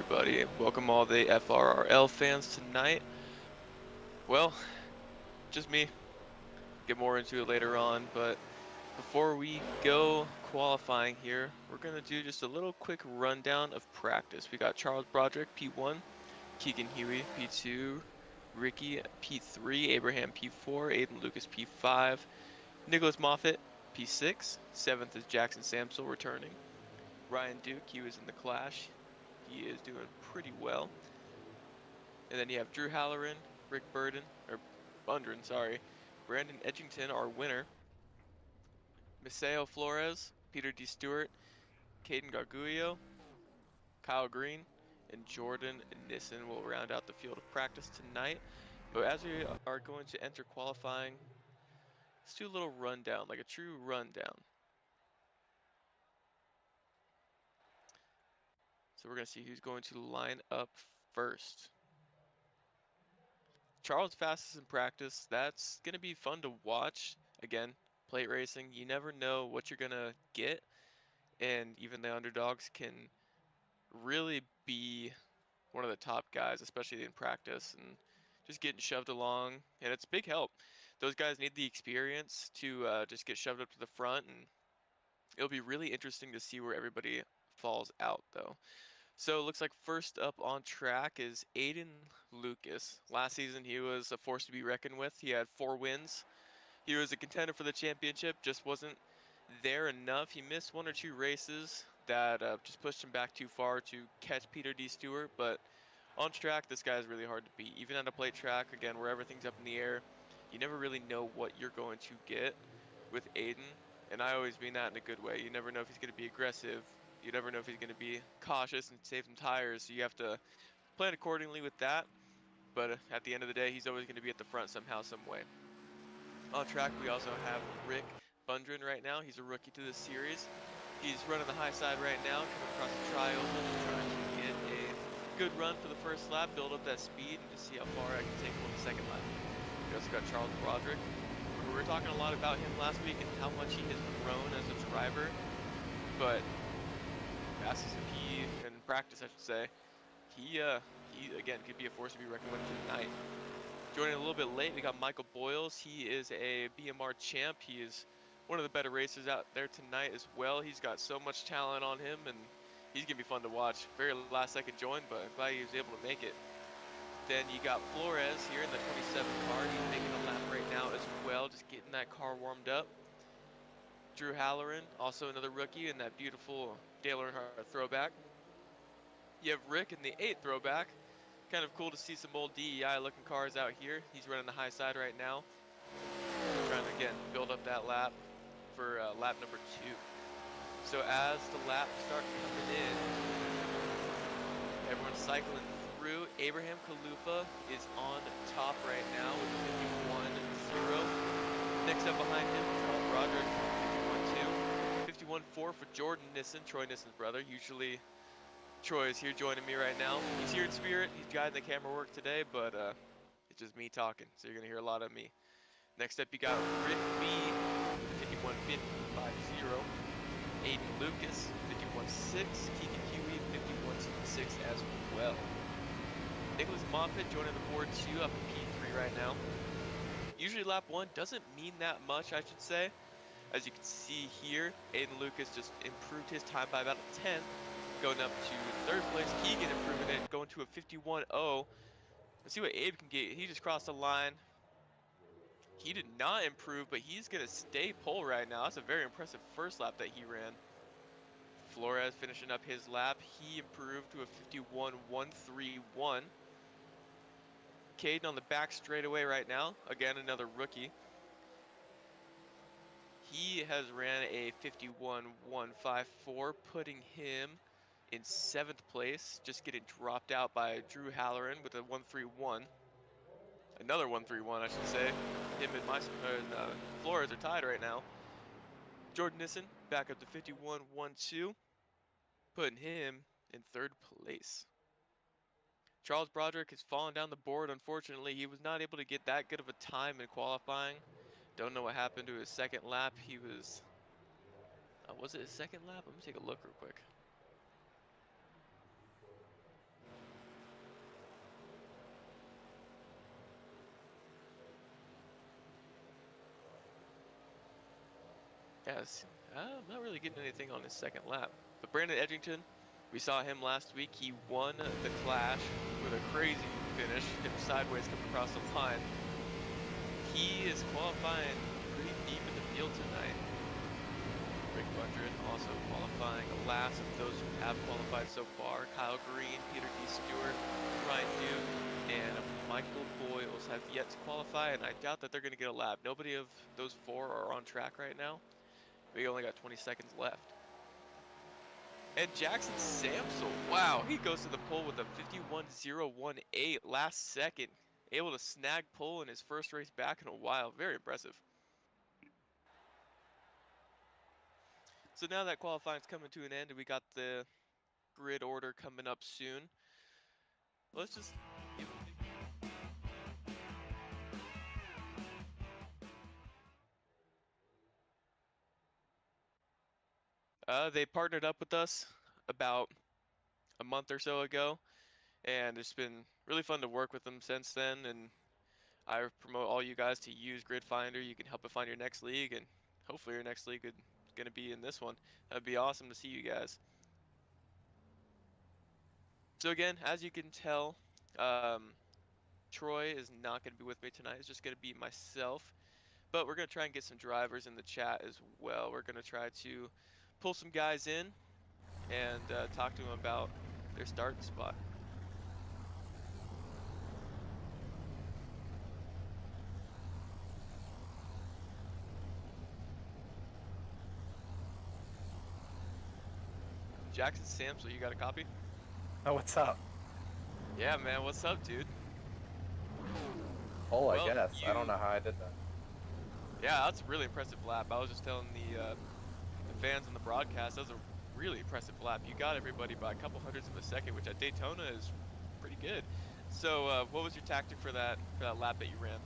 everybody? Welcome all the FRRL fans tonight. Well, just me. Get more into it later on, but before we go qualifying here, we're going to do just a little quick rundown of practice. We got Charles Broderick, P1, Keegan Huey, P2, Ricky, P3, Abraham, P4, Aiden Lucas, P5, Nicholas Moffitt, P6, 7th is Jackson Samsel returning. Ryan Duke, he was in the Clash. He is doing pretty well. And then you have Drew Halloran, Rick Bundren, sorry, Brandon Edgington, our winner, Miseo Flores, Peter D. Stewart, Caden Garguillo, Kyle Green, and Jordan Nissen will round out the field of practice tonight. But as we are going to enter qualifying, let's do a little rundown, like a true rundown. So we're going to see who's going to line up first. Charles fastest in practice. That's going to be fun to watch. Again, plate racing, you never know what you're going to get. And even the underdogs can really be one of the top guys, especially in practice and just getting shoved along. And it's big help. Those guys need the experience to just get shoved up to the front. And it'll be really interesting to see where everybody falls out, though. So it looks like first up on track is Aiden Lucas. Last season he was a force to be reckoned with. He had 4 wins. He was a contender for the championship, just wasn't there enough. He missed 1 or 2 races that just pushed him back too far to catch Peter D. Stewart. But on track, this guy is really hard to beat. Even on a plate track, again, where everything's up in the air, you never really know what you're going to get with Aiden. And I always mean that in a good way. You never know if he's going to be aggressive. You never know if he's going to be cautious and save some tires. So you have to plan accordingly with that. But at the end of the day, he's always going to be at the front somehow, some way. On track, we also have Rick Bundren right now. He's a rookie to this series. He's running the high side right now, coming across the tri-oval, trying to get a good run for the first lap, build up that speed, and just see how far I can take him on the second lap. We also got Charles Broderick. We were talking a lot about him last week and how much he has grown as a driver, but fastest in practice, I should say. He again could be a force to be reckoned with tonight. Joining a little bit late, we got Michael Boyles. He is a BMR champ. He is one of the better racers out there tonight as well. He's got so much talent on him, and he's going to be fun to watch. Very last second join, but I'm glad he was able to make it. Then you got Flores here in the 27 car. He's making a lap right now as well, just getting that car warmed up. Drew Halloran, also another rookie in that beautiful Dale Earnhardt throwback. You have Rick in the 8 throwback. Kind of cool to see some old DEI looking cars out here. He's running the high side right now. Trying to, again, build up that lap for lap number 2. So as the laps start coming in, everyone's cycling through. Abraham Kalufa is on top right now with 51.0. Next up behind him, Charles Broderick, 51.2. 51.4 for Jordan Nissen, Troy Nissen's brother. Usually Troy is here joining me right now. He's here in spirit. He's guiding the camera work today, but it's just me talking, so you're going to hear a lot of me. Next up, you got Rick B, 51.50. Aiden Lucas, 51.6. Keegan Huey, 51.6 as well. Nicholas Moffitt joining the board 2 up in P3 right now. Usually lap 1 doesn't mean that much, I should say. As you can see here, Aiden Lucas just improved his time by about a 10th. Going up to 3rd place, Keegan improving it, going to a 51.0. Let's see what Abe can get. He just crossed the line. He did not improve, but he's going to stay pole right now. That's a very impressive first lap that he ran. Flores finishing up his lap. He improved to a 51.131. Caden on the back straightaway right now. Again, another rookie. He has ran a 51.154, putting him in 7th place, just getting dropped out by Drew Halloran with a 131. Another 131, I should say. Him and Flores are tied right now. Jordan Nissen back up to 51.12, putting him in 3rd place. Charles Broderick has fallen down the board. Unfortunately, he was not able to get that good of a time in qualifying. Don't know what happened to his second lap. He was it his second lap? Let me take a look real quick. Yes, I'm not really getting anything on his second lap. But Brandon Edgington, we saw him last week. He won the Clash with a crazy finish, hit sideways coming across the line. He is qualifying pretty deep in the field tonight. Rick Bundren also qualifying last of those who have qualified so far. Kyle Green, Peter D. Stewart, Ryan Newt, and Michael Boyles have yet to qualify, and I doubt that they're going to get a lap. Nobody of those four are on track right now. We only got 20 seconds left. And Jackson Samsel, wow, he goes to the pole with a 51.018 last second. Able to snag pole in his first race back in a while. Very impressive. So now that qualifying's coming to an end and we got the grid order coming up soon, let's just give a big... They partnered up with us about a month or so ago, and it's been really fun to work with them since then, and I promote all you guys to use Grid Finder. You can help it find your next league, and hopefully your next league is going to be in this one. That'd be awesome to see you guys. So again, as you can tell, um, Troy is not going to be with me tonight. It's just going to be myself. But we're going to try and get some drivers in the chat as well. We're going to try to pull some guys in and talk to them about their starting spot. Jackson Samsel, you got a copy? Oh, what's up? Yeah, man. What's up, dude? Oh, I Well, guess. I don't know how I did that. yeah, that's a really impressive lap. I was just telling the fans on the broadcast, that was a really impressive lap. You got everybody by a couple hundredths of a second, which at Daytona is pretty good. So, what was your tactic for that lap that you ran?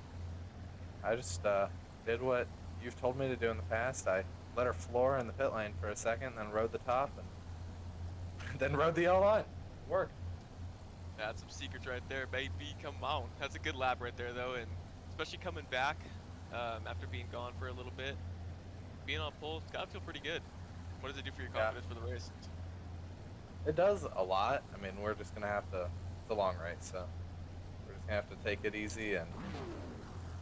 I just did what you've told me to do in the past. I let her floor in the pit lane for a second, then rode the top, and then rode the yellow line. It worked. That's some secrets right there, baby. Come on, that's a good lap right there, though, and especially coming back after being gone for a little bit, being on pole, it's gotta feel pretty good. What does it do for your Yeah, confidence for the race? it does a lot. I mean, we're just gonna have to. It's a long race, so we're just gonna have to take it easy. And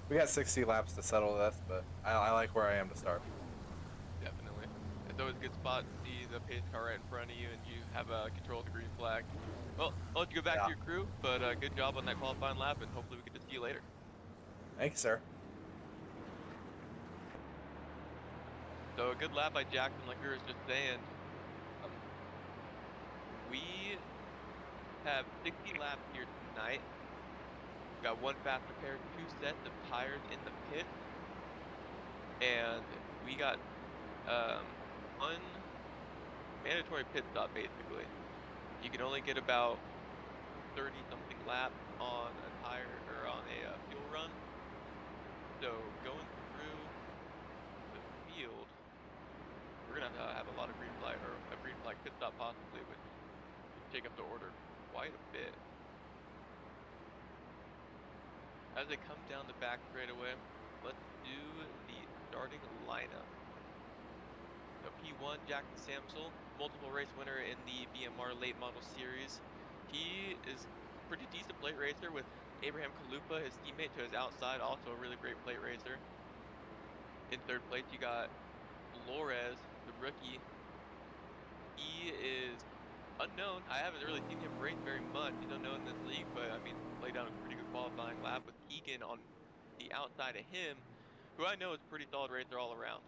we got 60 laps to settle this, but I like where I am to start. Definitely. It's always a good spot to see the pace car right in front of you and you have control of the green flag. Well, I'll let you go back to Yeah. your crew, but good job on that qualifying lap, and hopefully we get to see you later. Thank you, sir. So a good lap by Jackson, like we were just saying. Um, we have 60 laps here tonight. Got one fast repair, two sets of tires in the pit, and we got one mandatory pit stop basically. You can only get about 30 something laps on a tire or on a fuel run. So going through the field, we're gonna have a lot of green flag or a green flag pit stop possibly, which could take up the order quite a bit. As they come down the back straightaway, let's do the starting lineup. So P1, Jackson Samsel, multiple race winner in the BMR late model series. He is a pretty decent plate racer with Abraham Kalupa, his teammate, to his outside, also a really great plate racer. In third place, you got Flores, the rookie. He is unknown. I haven't really seen him race very much. He's unknown in this league, but I mean, laid down a pretty good qualifying lap with Keegan on the outside of him, who I know is a pretty solid racer all around.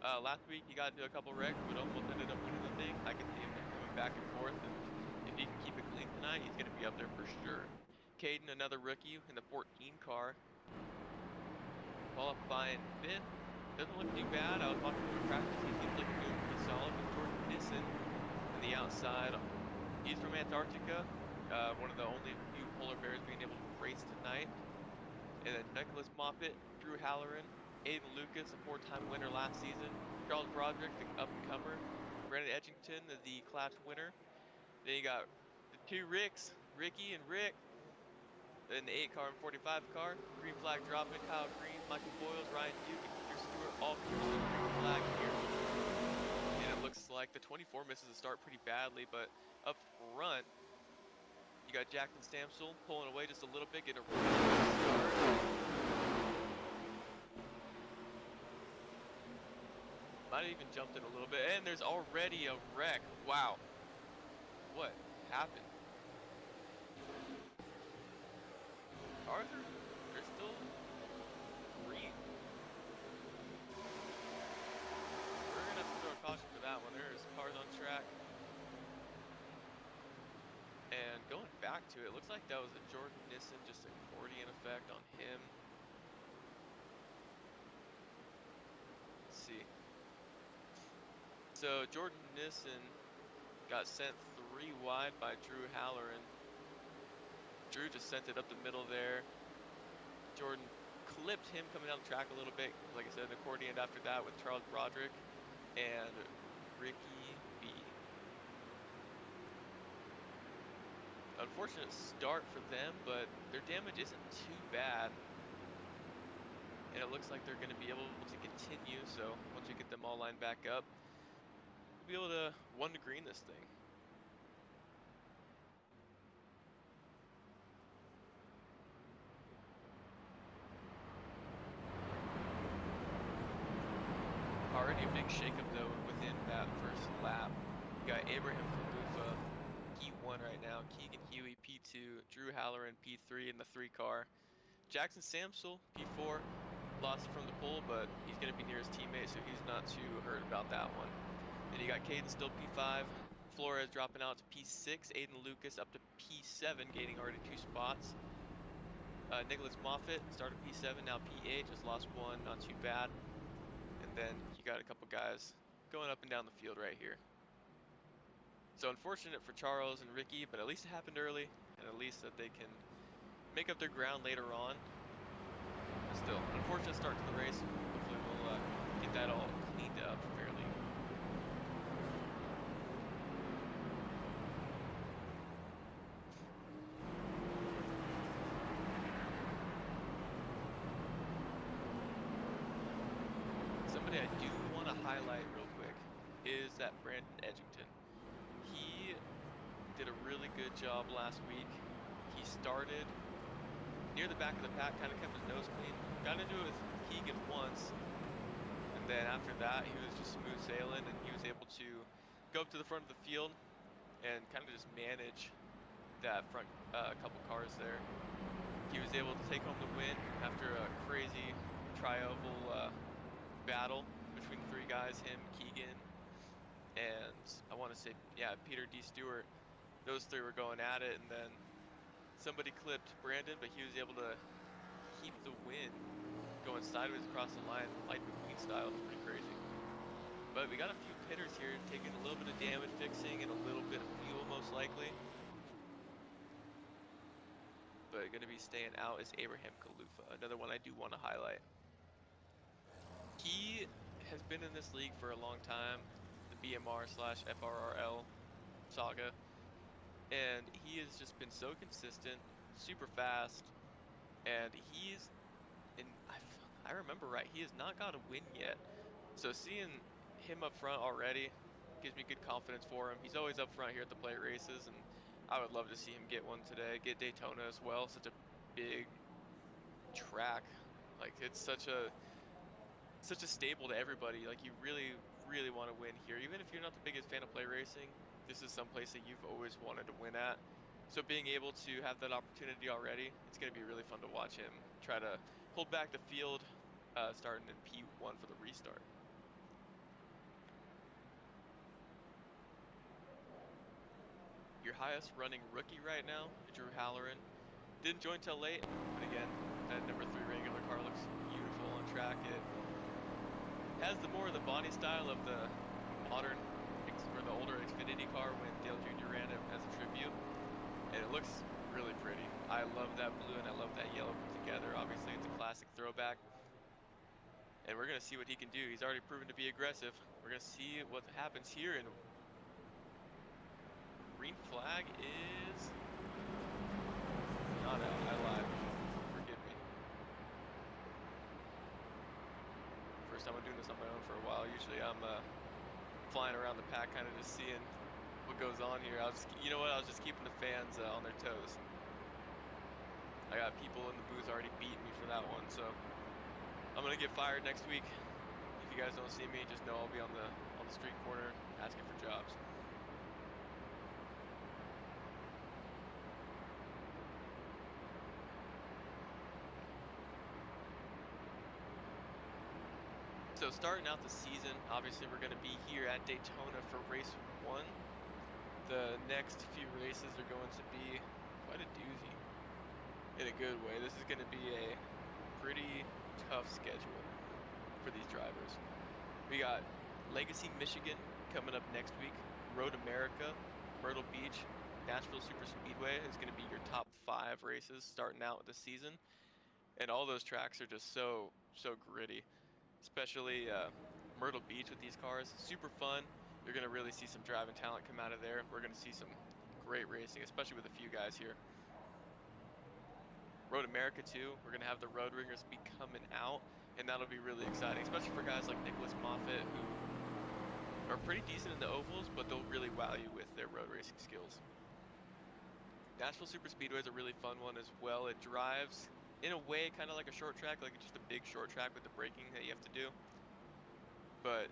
Last week he got into a couple wrecks, but almost ended up winning the thing. I can see him just coming back and forth, and if he can keep it clean tonight, he's going to be up there for sure. Caden, another rookie in the 14 car, qualifying fifth. Doesn't look too bad. I was watching him in practice. He seems like he's doing pretty solid with Jordan Nissen on the outside. He's from Antarctica, one of the only few polar bears being able to race tonight. And then Nicholas Moffett, Drew Halloran, Aiden Lucas, a four-time winner last season, Charles Broderick, the up-and-comer, Brandon Edgington, the class winner. Then you got the two Ricks, Ricky and Rick. in the 8 car and 45 car. Green flag dropping. Kyle Green, Michael Boyles, Ryan Duke, and Peter Stewart all pursuing the green flag here. And it looks like the 24 misses the start pretty badly, but up front, you got Jackson Stamsel pulling away just a little bit, getting a really good start. Might have even jumped it a little bit, and there's already a wreck. Wow. What happened? Cars are still green. We're gonna have to throw a caution for that one. There's cars on track. And going back to it, looks like that was a Jordan Nissen, just accordion effect on him. Let's see. So Jordan Nissen got sent 3 wide by Drew Halloran. Drew just sent it up the middle there. Jordan clipped him coming down the track a little bit. Like I said, an accordion after that with Charles Broderick and Ricky B. Unfortunate start for them, but their damage isn't too bad. And it looks like they're going to be able to continue. So once we get them all lined back up, we'll be able to 1 to green this thing. Already a big shakeup though within that first lap. You got Abraham Khalifa, P1 right now, Keegan Huey, P2, Drew Halloran, P3 in the 3 car. Jackson Samsel, P4, lost from the pole, but he's going to be near his teammate, so he's not too hurt about that one. Then you got Caden still P5, Flores dropping out to P6, Aiden Lucas up to P7, gaining already 2 spots. Nicholas Moffitt started P7, now P8, just lost 1, not too bad. And then you got a couple guys going up and down the field right here. So unfortunate for Charles and Ricky, but at least it happened early, and at least that they can make up their ground later on. But still, unfortunate start to the race. Hopefully we'll get that all cleaned up fairly. Somebody I do want to highlight real quick is that Brandon Edgington. He did a really good job last week. He started near the back of the pack, kind of kept his nose clean. Got into it with Keegan once, and then after that, he was just smooth sailing, and he was able to go up to the front of the field and kind of just manage that front couple cars there. He was able to take home the win after a crazy tri-oval battle between the 3 guys, him, Keegan, and I want to say, yeah, Peter D. Stewart. Those 3 were going at it, and then somebody clipped Brandon, but he was able to keep the win going sideways across the line, Lightning McQueen style. It was pretty crazy. But we got a few pitters here taking a little bit of damage fixing and a little bit of fuel most likely. But going to be staying out is Abraham Khalifa, another one I do want to highlight. He has been in this league for a long time, the BMR/FRRL saga, and he has just been so consistent, super fast, and he's and I remember right, he has not got a win yet. So seeing him up front already gives me good confidence for him. He's always up front here at the plate races, and I would love to see him get one today, get Daytona as well. Such a big track. Like it's such a staple to everybody. Like you really, really want to win here. Even if you're not the biggest fan of play racing, this is some place that you've always wanted to win at. So being able to have that opportunity already, it's going to be really fun to watch him try to hold back the field, starting in P1 for the restart. Your highest running rookie right now, Drew Halloran. Didn't join till late, but again, that number 3 regular car looks beautiful on track. It has the more of the body style of the modern or the older Xfinity car when Dale Jr. ran it as a tribute, and it looks really pretty. I love that blue and I love that yellow put together. Obviously, it's a classic throwback, and we're gonna see what he can do. He's already proven to be aggressive. We're gonna see what happens here, and green flag is not out. I lied. first time I'm doing this on my own for a while. Usually I'm flying around the pack, kind of just seeing what goes on here. You know what? I was just keeping the fans on their toes. I got people in the booth already beating me for that one, so I'm gonna get fired next week. If you guys don't see me, just know I'll be on the street corner asking for jobs. So starting out the season, obviously we're going to be here at Daytona for race 1. The next few races are going to be quite a doozy in a good way. This is going to be a pretty tough schedule for these drivers. We got Legacy, Michigan coming up next week, Road America, Myrtle Beach, Nashville Super Speedway is going to be your top 5 races starting out the season. And all those tracks are just so gritty, especially Myrtle Beach with these cars. Super fun. You're going to really see some driving talent come out of there. We're going to see some great racing, especially with a few guys here. Road America too. We're going to have the road ringers be coming out, and that'll be really exciting, especially for guys like Nicholas Moffitt, who are pretty decent in the ovals, but they'll really wow you with their road racing skills. Nashville Super Speedway is a really fun one as well. It drives, in a way, kind of like a short track, like it's just a big short track with the braking that you have to do. But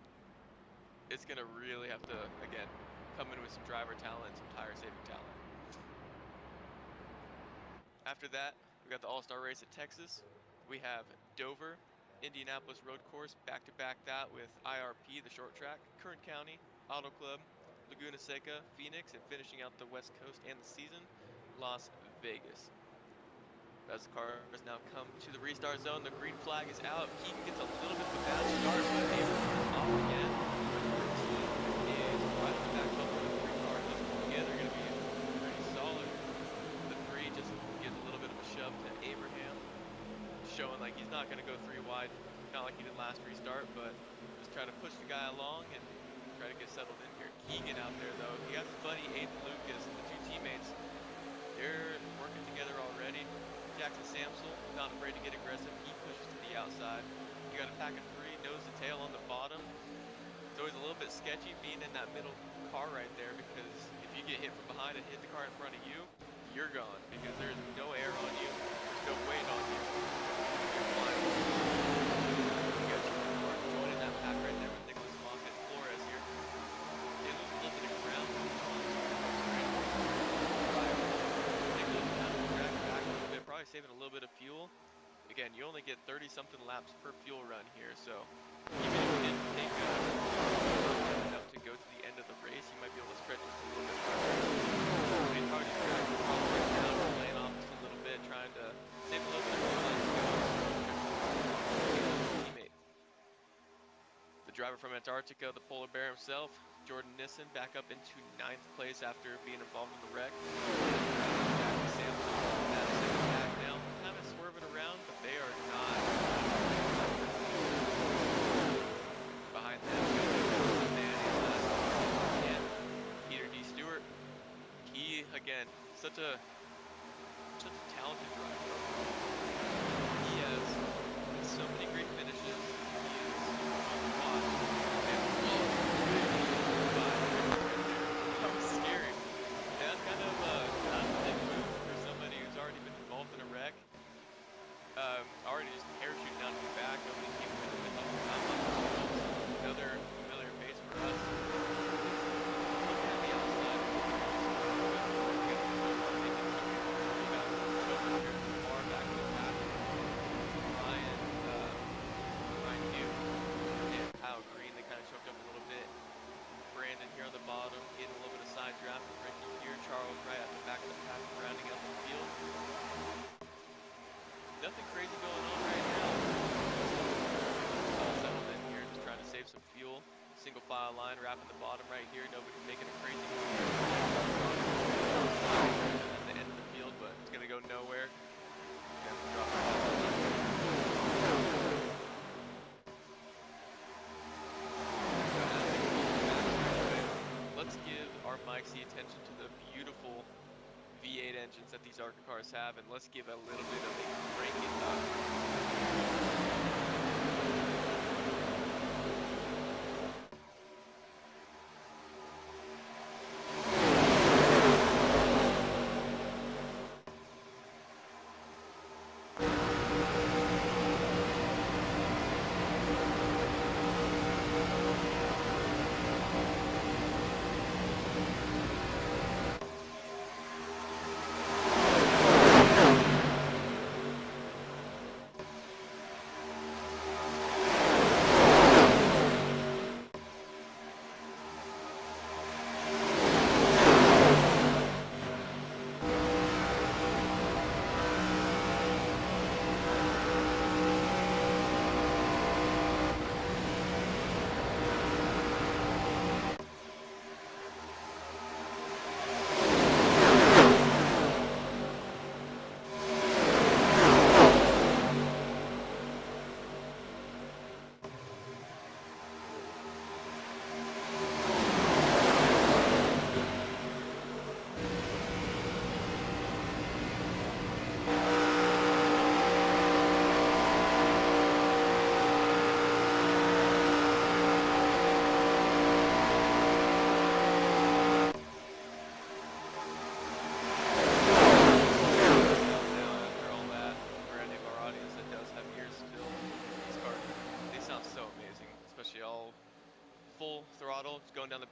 it's going to really have to, again, come in with some driver talent and some tire saving talent. After that, we got the All-Star race at Texas. We have Dover, Indianapolis Road Course, back-to-back that with IRP, the short track, Kern County, Auto Club, Laguna Seca, Phoenix, and finishing out the West Coast and the season, Las Vegas. As the cars now come to the restart zone, the green flag is out. Keegan gets a little bit of a bad start, but able to come off again. The team is right at the back of the 3 cars just together, going to be pretty solid. The 3 just gives a little bit of a shove to Abraham, showing like he's not going to go 3 wide, kind of like he did last restart, but just try to push the guy along and try to get settled in here. Keegan out there though, he got his buddy Aiden Lucas, the 2 teammates. They're working together already. Jackson Samsel, not afraid to get aggressive. He pushes to the outside. You got a pack of 3, nose to tail on the bottom. It's always a little bit sketchy being in that middle car right there, because if you get hit from behind and hit the car in front of you, you're gone, because there's no air on you, there's no weight on you. You're flying. You got joining that pack right there with Nicholas Moffitt and Flores here. They lose a little bit of ground. Probably saving a little bit of fuel. Again, you only get 30-something laps per fuel run here, so even if you didn't take enough to go to the end of the race, you might be able to stretch just a little bit further. He's probably just right down, laying off just a little bit, trying to save a little bit of fuel as teammate. The driver from Antarctica, the polar bear himself, Jordan Nissen, back up into 9th place after being involved in the wreck. Kind of swerving around, but they are not behind them. And Peter D. Stewart, he again, such a talented driver. He has so many great finishes. He is watched that was scary. And that's kind of not a big move for somebody who's already been involved in a wreck. Already just parachuting down to the back, nobody came with him to help him out. Another familiar face for us. Looking at the outside, far back in the pack. Ryan Hugh and Kyle Green, they kind of choked up a little bit. Brandon here on the bottom, getting a little bit of side draft with Ricky here. Charles right at the back of the pack, rounding out the field. Nothing crazy going on right now. All settled in here, just trying to save some fuel. Single file line, wrapping the bottom right here. Nobody's making a crazy move here. At the end of the field, but it's going to go nowhere. Let's give our mics the attention to the beautiful V8 engines that these ARCA cars have, and let's give a little bit of a crank it up.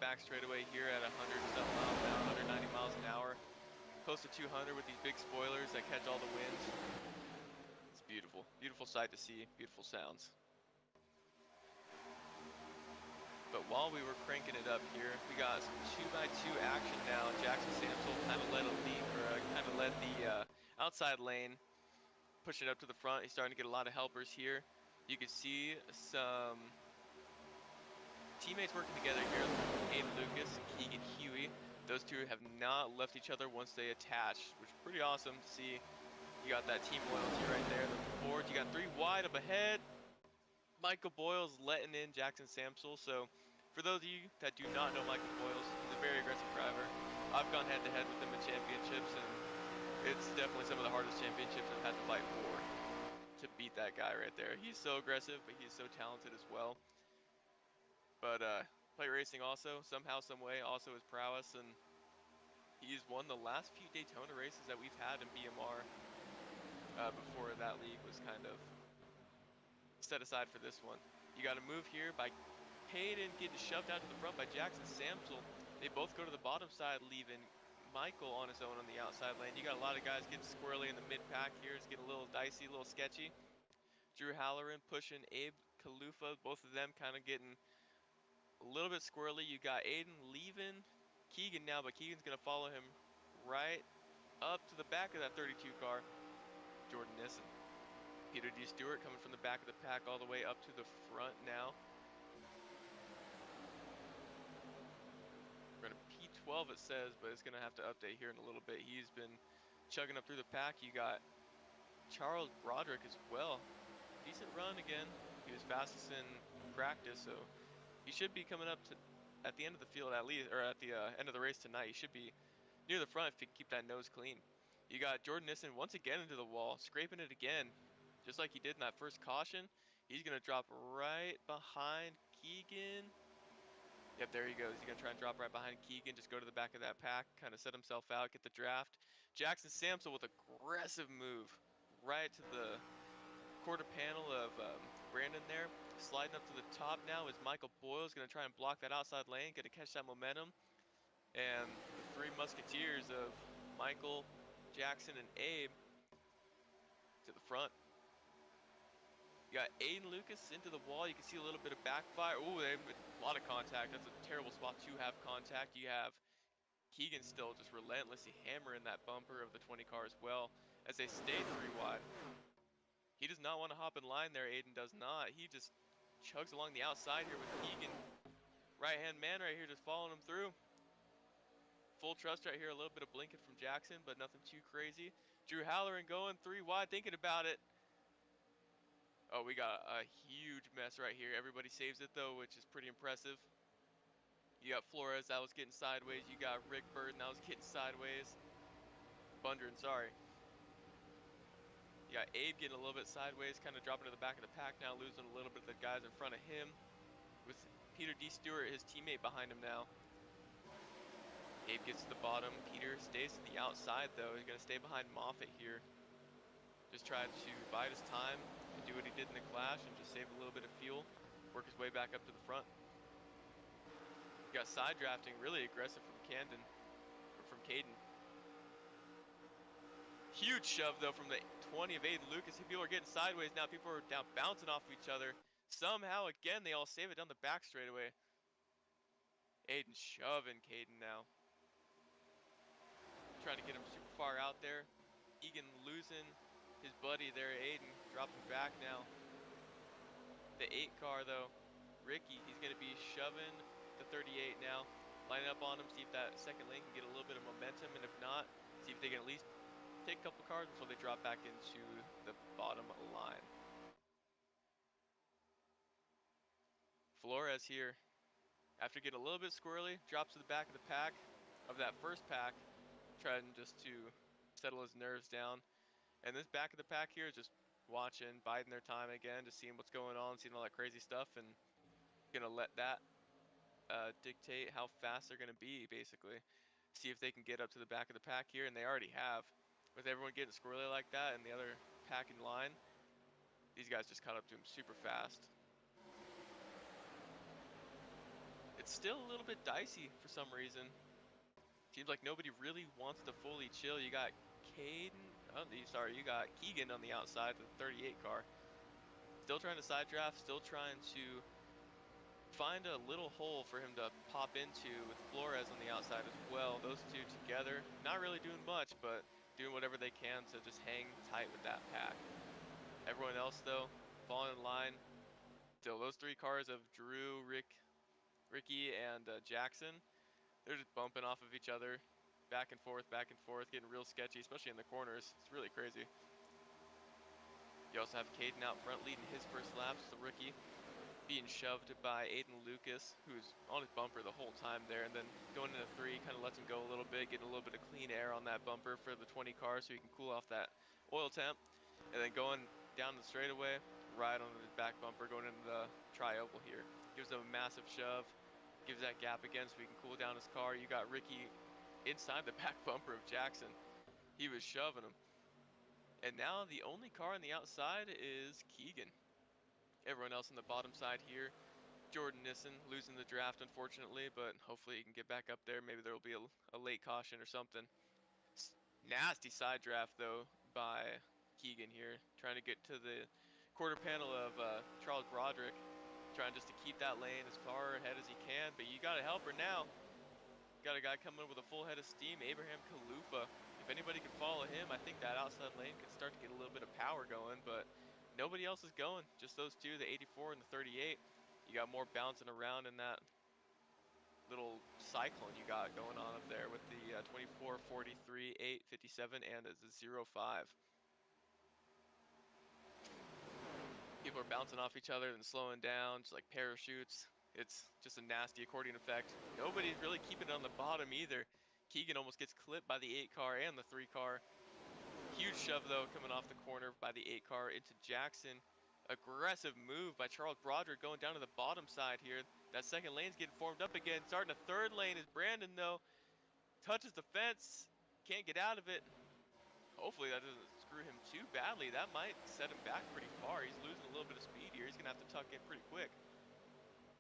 back straightaway here at 100 something miles an hour, 190 miles an hour, close to 200 with these big spoilers that catch all the wind. It's beautiful, beautiful sight to see, beautiful sounds. But while we were cranking it up here, we got some 2x2 action now. Jackson Samsel kind of led a lead, or kind of led the outside lane, pushing it up to the front. He's starting to get a lot of helpers here. You can see some teammates working together here. Aiden Lucas and Keegan Huey. Those two have not left each other once they attached, which is pretty awesome to see. You got that team loyalty right there. The board, you got 3 wide up ahead. Michael Boyles letting in Jackson Samsel. So for those of you that do not know Michael Boyles, he's a very aggressive driver. I've gone head to head with him in championships, and it's definitely some of the hardest championships I've had to fight for to beat that guy right there. He's so aggressive, but he's so talented as well. But plate racing also, somehow, some way, also his prowess, and he's won the last few Daytona races that we've had in BMR before that league was kind of set aside for this one. You got to move here by Caden getting shoved out to the front by Jackson Samsel. They both go to the bottom side, leaving Michael on his own on the outside lane. You got a lot of guys getting squirrely in the mid pack here. It's getting a little dicey, a little sketchy. Drew Halloran pushing Abe Kalufa, both of them kind of getting a little bit squirrely. You got Aiden leaving Keegan now, but Keegan's going to follow him right up to the back of that 32 car. Jordan Nissen. Peter D. Stewart coming from the back of the pack all the way up to the front now. We're going to P12 it says, but it's going to have to update here in a little bit. He's been chugging up through the pack. You got Charles Broderick as well. Decent run again. He was fastest in practice, so he should be coming up to at the end of the field at least, or at the end of the race tonight. He should be near the front if he can keep that nose clean. You got Jordan Nissen once again into the wall, scraping it again, just like he did in that first caution. He's going to drop right behind Keegan. Yep, there he goes. He's going to try and drop right behind Keegan, just go to the back of that pack, kind of set himself out, get the draft. Jackson Samsel with aggressive move right to the quarter panel of Brandon there. Sliding up to the top now is Michael Boyles, going to try and block that outside lane, going to catch that momentum. And the 3 musketeers of Michael, Jackson, and Abe to the front. You got Aiden Lucas into the wall. You can see a little bit of backfire. Oh, they have a lot of contact. That's a terrible spot to have contact. You have Keegan still just relentlessly hammering that bumper of the 20 car as well as they stay 3 wide. He does not want to hop in line there. Aiden does not. He just chugs along the outside here with Keegan. Right-hand man right here just following him through. Full trust right here. A little bit of blinking from Jackson, but nothing too crazy. Drew Halloran going 3 wide, thinking about it. Oh, we got a huge mess right here. Everybody saves it, though, which is pretty impressive. You got Flores, that was getting sideways. You got Rick Burton, that was getting sideways. Bundren, sorry. You got Abe getting a little bit sideways, kind of dropping to the back of the pack now, losing a little bit of the guys in front of him. With Peter D. Stewart, his teammate, behind him now. Abe gets to the bottom. Peter stays to the outside, though. He's going to stay behind Moffitt here. Just try to bide his time and do what he did in the Clash and just save a little bit of fuel. Work his way back up to the front. You got side drafting, really aggressive from Camden, or from Caden. Huge shove, though, from the 20 of Aiden Lucas. People are getting sideways now. People are down bouncing off of each other. Somehow, again, they all save it down the back straightaway. Aiden shoving Caden now. Trying to get him super far out there. Egan losing his buddy there, Aiden, dropping back now. The 8 car, though, Ricky, he's going to be shoving the 38 now. Lining up on him, see if that second lane can get a little bit of momentum, and if not, see if they can at least take a couple cars before they drop back into the bottom line. Flores here, after getting a little bit squirrely, drops to the back of the pack of that first pack, trying just to settle his nerves down. And this back of the pack here is just watching, biding their time again, just seeing what's going on, seeing all that crazy stuff, and gonna let that dictate how fast they're gonna be, basically. See if they can get up to the back of the pack here, and they already have. With everyone getting squirrely like that and the other pack in line, these guys just caught up to him super fast. it's still a little bit dicey for some reason. Seems like nobody really wants to fully chill. You got you got Keegan on the outside, the 38 car. Still trying to side draft, still trying to find a little hole for him to pop into with Flores on the outside as well. Those two together, not really doing much, but doing whatever they can to just hang tight with that pack. Everyone else, though, falling in line. Still, those three cars of Drew, Ricky, and Jackson, they're just bumping off of each other, back and forth, getting real sketchy, especially in the corners. It's really crazy. You also have Caden out front leading his first laps, the rookie, being shoved by Aiden Lucas, who's on his bumper the whole time there, and then going into three, kind of lets him go a little bit, getting a little bit of clean air on that bumper for the 20 car so he can cool off that oil temp, and then going down the straightaway, right on his back bumper, going into the tri-oval here. Gives him a massive shove, gives that gap again so he can cool down his car. You got Ricky inside the back bumper of Jackson. He was shoving him. And now the only car on the outside is Keegan. Everyone else on the bottom side here, Jordan Nissen losing the draft, unfortunately, but hopefully he can get back up there. Maybe there will be a late caution or something. Nasty side draft, though, by Keegan here, trying to get to the quarter panel of Charles Broderick, trying just to keep that lane as far ahead as he can, but you got a helper now. Got a guy coming with a full head of steam, Abraham Kalufa. If anybody can follow him, I think that outside lane could start to get a little bit of power going, but nobody else is going. Just those two, the 84 and the 38. You got more bouncing around in that little cyclone you got going on up there with the 24, 43, 8, 57, and a 0.5. People are bouncing off each other and slowing down, just like parachutes. It's just a nasty accordion effect. Nobody's really keeping it on the bottom either. Keegan almost gets clipped by the 8 car and the 3 car. Huge shove, though, coming off the corner by the 8 car into Jackson. Aggressive move by Charles Broderick going down to the bottom side here. That second lane's getting formed up again. Starting a third lane is Brandon, though. Touches the fence. Can't get out of it. Hopefully that doesn't screw him too badly. That might set him back pretty far. He's losing a little bit of speed here. He's going to have to tuck in pretty quick.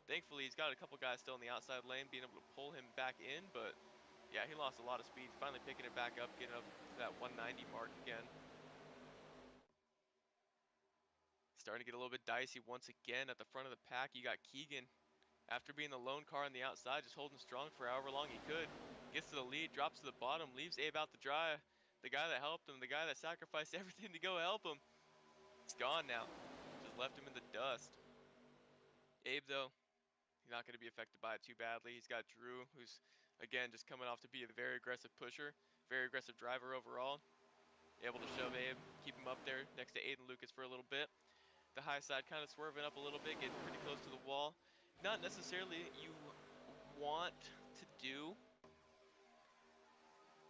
Thankfully, he's got a couple guys still on the outside lane being able to pull him back in, but yeah, he lost a lot of speed. Finally picking it back up, getting up to that 190 mark again. Starting to get a little bit dicey once again at the front of the pack. You got Keegan, after being the lone car on the outside, just holding strong for however long he could. Gets to the lead, drops to the bottom, leaves Abe out to dry. The guy that helped him, the guy that sacrificed everything to go help him, it's gone now. Just left him in the dust. Abe, though, he's not going to be affected by it too badly. He's got Drew, who's, again, just coming off to be a very aggressive pusher, very aggressive driver overall. Able to shove Abe, keep him up there next to Aiden Lucas for a little bit. The high side kind of swerving up a little bit, getting pretty close to the wall. Not necessarily you want to do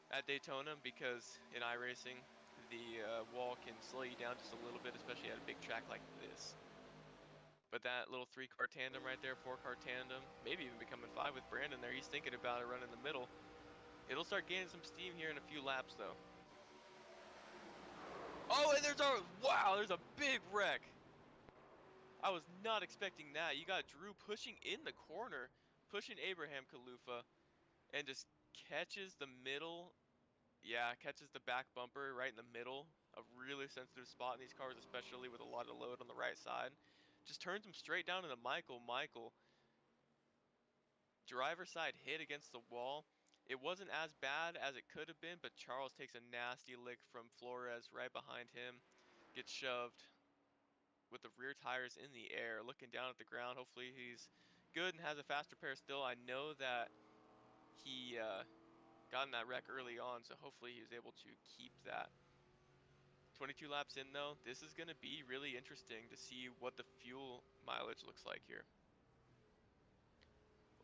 at Daytona, because in iRacing, the wall can slow you down just a little bit, especially at a big track like this. But that little 3-car tandem right there, 4-car tandem, maybe even becoming 5 with Brandon there. He's thinking about it running the middle. It'll start gaining some steam here in a few laps, though. Oh, and there's a big wreck. I was not expecting that. You got Drew pushing in the corner, pushing Abraham Kalufa, and just catches the middle. Yeah, catches the back bumper right in the middle. A really sensitive spot in these cars, especially with a lot of load on the right side. Just turns him straight down into Michael. Michael, driver side hit against the wall. It wasn't as bad as it could have been, but Charles takes a nasty lick from Flores right behind him. Gets shoved with the rear tires in the air, looking down at the ground. Hopefully he's good and has a faster pair still. I know that he got in that wreck early on, so hopefully he was able to keep that. 22 laps in, though, this is going to be really interesting to see what the fuel mileage looks like here.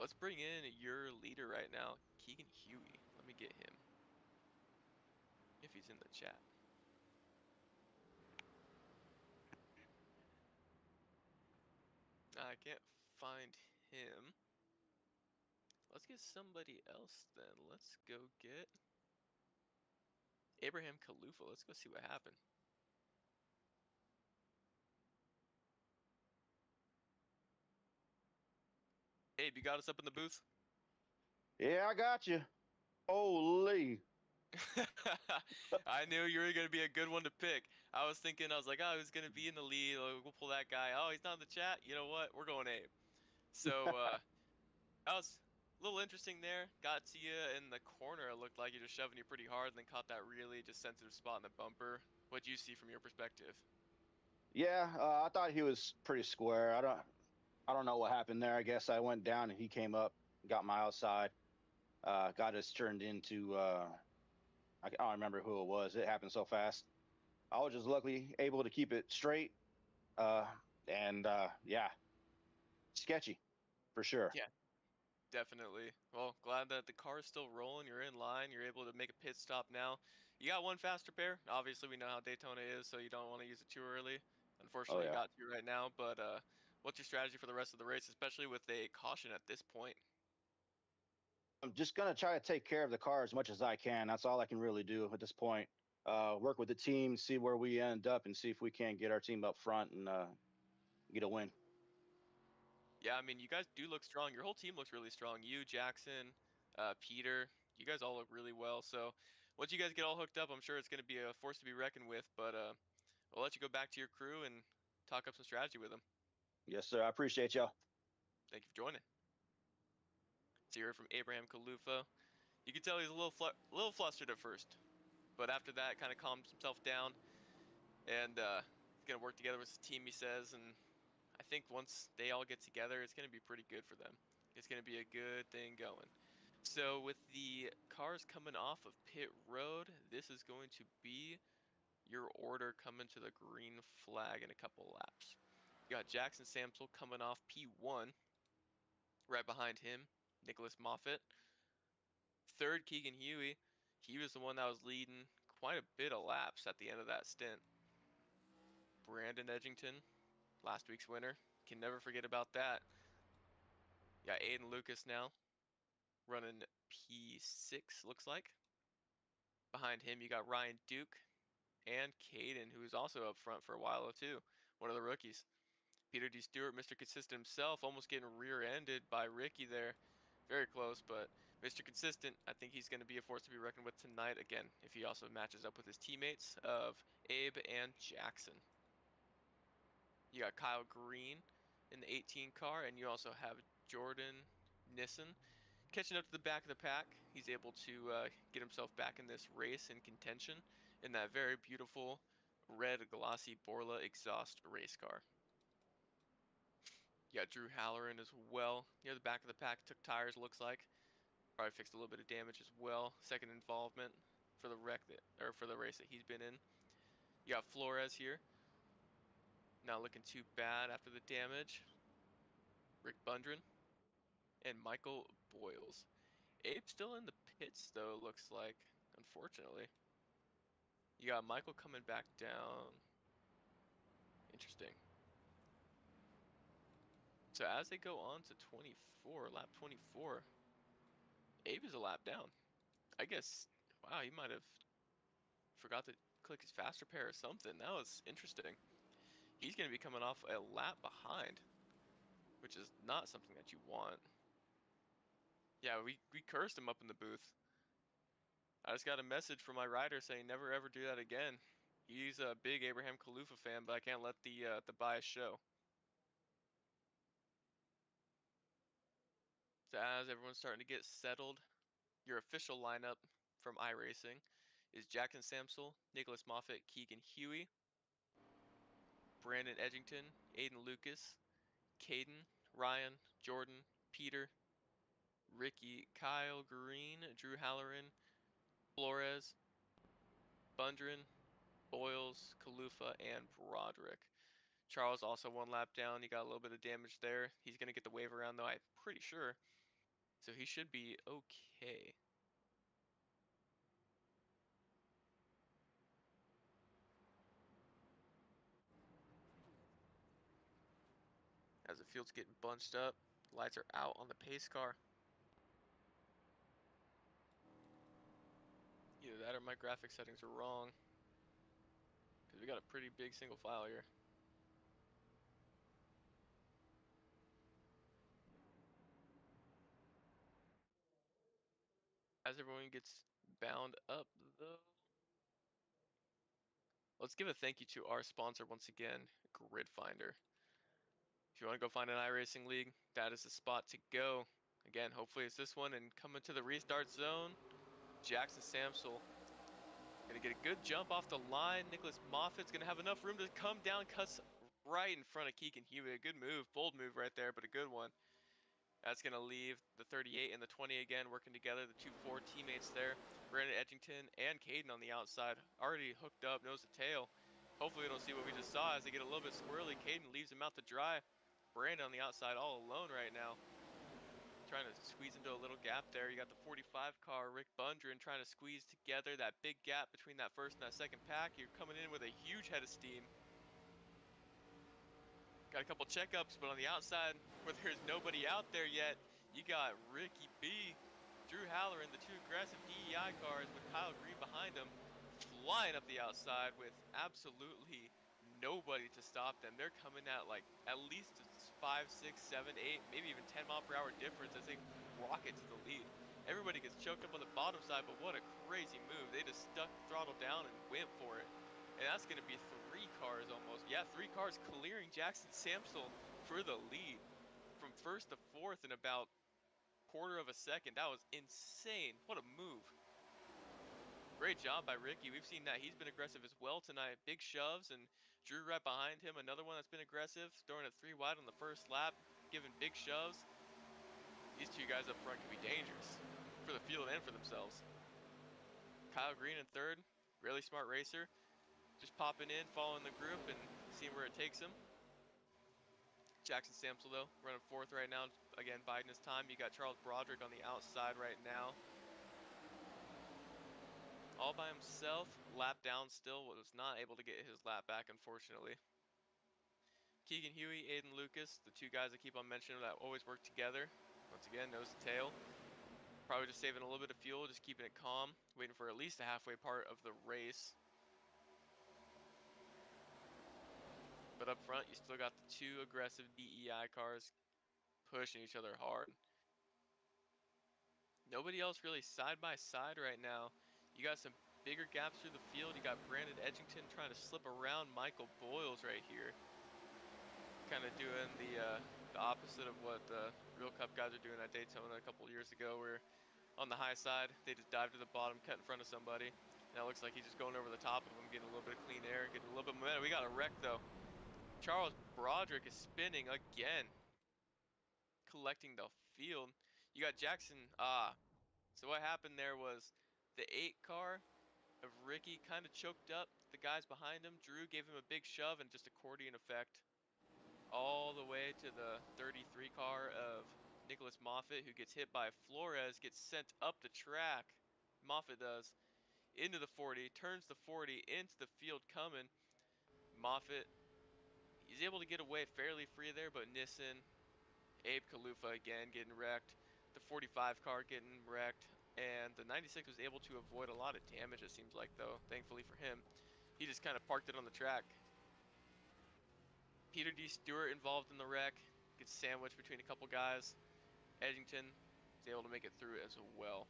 Let's bring in your leader right now, Keegan Huey. Let me get him, if he's in the chat. I can't find him. Let's get somebody else then. Let's go get Abraham Kalufa. Let's go see what happened. Abe, you got us up in the booth? Yeah, I got you. Holy. I knew you were gonna be a good one to pick. I was thinking, I was like, oh, who's gonna be in the lead? Oh, we'll pull that guy. Oh, he's not in the chat. You know what? We're going Abe. So that was a little interesting there. Got to you in the corner. It looked like you're just shoving you pretty hard, and then caught that really just sensitive spot in the bumper. What'd you see from your perspective? Yeah, I thought he was pretty square. I don't know what happened there. I guess I went down and he came up, got my outside. Got us turned into I don't remember who it was. It happened so fast. I was just luckily able to keep it straight. And yeah, sketchy for sure. Yeah, definitely. Well, glad that the car is still rolling. You're in line. You're able to make a pit stop now. You got one faster pair. Obviously, we know how Daytona is, so you don't want to use it too early. Oh Unfortunately, you yeah. got to right now. But what's your strategy for the rest of the race, especially with a caution at this point? I'm just gonna try to take care of the car as much as I can. That's all I can really do at this point. Work with the team, see where we end up, and see if we can get our team up front and get a win. Yeah, I mean, you guys do look strong. Your whole team looks really strong. You, Jackson, Peter, you guys all look really well. So once you guys get all hooked up, I'm sure it's going to be a force to be reckoned with. But I'll let you go back to your crew and talk up some strategy with them. Yes, sir. I appreciate y'all. Thank you for joining. So you heard from Abraham Kalufa. You could tell he's a little flustered at first, but after that, kind of calmed himself down and he's gonna work together with his team. He says, and I think once they all get together, it's gonna be pretty good for them. It's gonna be a good thing going. So with the cars coming off of pit road, this is going to be your order coming to the green flag in a couple laps. You got Jackson Samsel coming off P1, right behind him, Nicholas Moffitt. Third, Keegan Huey. He was the one that was leading quite a bit of laps at the end of that stint. Brandon Edgington, last week's winner. Can never forget about that. You got Aiden Lucas now, running P6, looks like. Behind him, you got Ryan Duke and Caden, who was also up front for a while, too. One of the rookies. Peter D. Stewart, Mr. Consistent himself, almost getting rear-ended by Ricky there. Very close, but Mr. Consistent, I think he's going to be a force to be reckoned with tonight again, if he also matches up with his teammates of Abe and Jackson. You got Kyle Green in the 18 car, and you also have Jordan Nissen catching up to the back of the pack. He's able to get himself back in this race in contention in that very beautiful red glossy Borla exhaust race car. You got Drew Halloran as well. Near the back of the pack, took tires, looks like. Probably fixed a little bit of damage as well. Second involvement for the wreck that, or for the race that he's been in. You got Flores here. Not looking too bad after the damage. Rick Bundren and Michael Boyles. Abe's still in the pits though, looks like, unfortunately. You got Michael coming back down. Interesting. So as they go on to 24, lap 24, Abe is a lap down. I guess, wow, he might have forgot to click his fast repair or something. That was interesting. He's going to be coming off a lap behind, which is not something that you want. Yeah, we cursed him up in the booth. I just got a message from my rider saying never ever do that again. He's a big Abraham Kalufa fan, but I can't let the bias show. So as everyone's starting to get settled, your official lineup from iRacing is Jack and Samsel, Nicholas Moffitt, Keegan Huey, Brandon Edgington, Aiden Lucas, Caden, Ryan, Jordan, Peter, Ricky, Kyle Green, Drew Halloran, Flores, Bundren, Boyles, Kalufa, and Broderick. Charles also one lap down. He got a little bit of damage there. He's going to get the wave around, though, I'm pretty sure. So he should be okay. As the field's getting bunched up, lights are out on the pace car. Either that or my graphic settings are wrong, because we got a pretty big single file here. As everyone gets bound up, though, let's give a thank you to our sponsor once again, Grid Finder. If you want to go find an iRacing league, that is the spot to go. Again, hopefully it's this one. And coming to the restart zone, Jackson Samsel gonna get a good jump off the line. Nicholas Moffat's gonna have enough room to come down, cuts right in front of Keegan Hewitt. A good move, bold move right there, but a good one. That's going to leave the 38 and the 20 again working together, the 2-4 teammates there. Brandon Edgington and Caden on the outside, already hooked up, nose to tail. Hopefully we don't see what we just saw as they get a little bit squirrely. Caden leaves him out to dry. Brandon on the outside all alone right now, trying to squeeze into a little gap there. You got the 45 car, Rick Bundren, trying to squeeze together that big gap between that first and that second pack. You're coming in with a huge head of steam. Got a couple checkups, but on the outside, where there's nobody out there yet, you got Ricky B, Drew Halloran, the two aggressive DEI cars with Kyle Green behind them, flying up the outside with absolutely nobody to stop them. They're coming at like at least a 5, 6, 7, 8, maybe even 10-mile-per-hour difference as they rocket to the lead. Everybody gets choked up on the bottom side, but what a crazy move. They just stuck the throttle down and went for it. And that's going to be 3 cars almost. Yeah, 3 cars clearing Jackson Samsel for the lead from first to fourth in about quarter of a second. That was insane. What a move. Great job by Ricky. We've seen that he's been aggressive as well tonight. Big shoves, and Drew right behind him. Another one that's been aggressive, throwing it 3 wide on the first lap, giving big shoves. These 2 guys up front can be dangerous for the field and for themselves. Kyle Green in third, really smart racer. Just popping in, following the group, and seeing where it takes him. Jackson Samsel, though, running fourth right now. Again, biding his time. You got Charles Broderick on the outside right now. All by himself, lap down still, was not able to get his lap back, unfortunately. Keegan Huey, Aiden Lucas, the 2 guys I keep on mentioning that always work together. Once again, nose to tail. Probably just saving a little bit of fuel, just keeping it calm, waiting for at least the halfway part of the race. But up front, you still got the 2 aggressive DEI cars pushing each other hard. Nobody else really side by side right now. You got some bigger gaps through the field. You got Brandon Edgington trying to slip around Michael Boyles right here. Kind of doing the opposite of what the Real Cup guys are doing at Daytona a couple years ago, where on the high side, they just dive to the bottom, cut in front of somebody. Now it looks like he's just going over the top of him, getting a little bit of clean air, getting a little bit of momentum. We got a wreck, though. Charles Broderick is spinning again, collecting the field. You got Jackson. So what happened there was the 8 car of Ricky kind of choked up the guys behind him. Drew gave him a big shove and just accordion effect all the way to the 33 car of Nicholas Moffitt, who gets hit by Flores, gets sent up the track. Moffitt does into the 40, turns the 40 into the field coming. Moffitt, he's able to get away fairly free there, but Nissen, Abe Kalufa again getting wrecked. The 45 car getting wrecked. And the 96 was able to avoid a lot of damage, it seems like, though, thankfully for him. He just kind of parked it on the track. Peter D. Stewart involved in the wreck. Gets sandwiched between a couple guys. Edgington is able to make it through as well.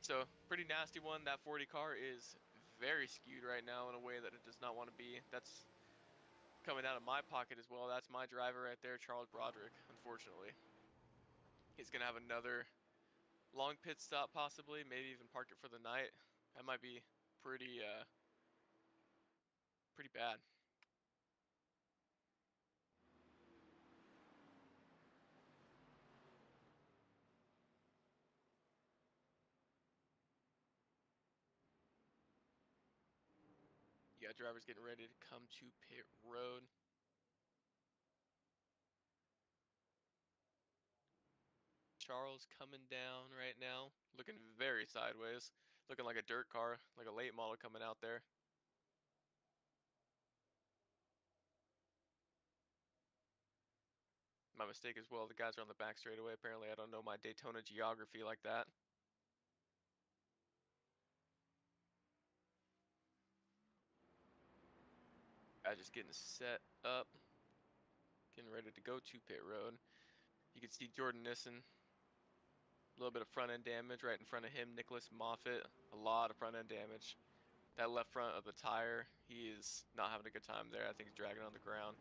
So, pretty nasty one. That 40 car is very skewed right now in a way that it does not want to be. That's coming out of my pocket as well. That's my driver right there, Charles Broderick, unfortunately. He's going to have another long pit stop possibly, maybe even park it for the night. That might be pretty pretty bad. You got drivers getting ready to come to pit road. Charles coming down right now, looking very sideways, looking like a dirt car, like a late model coming out there. My mistake as well. The guys are on the back straightaway. Apparently, I don't know my Daytona geography like that. Guys just getting set up, getting ready to go to pit road. You can see Jordan Nissen A little bit of front end damage right in front of him. Nicholas Moffett, a lot of front end damage. That left front of the tire, he is not having a good time there. I think he's dragging on the ground.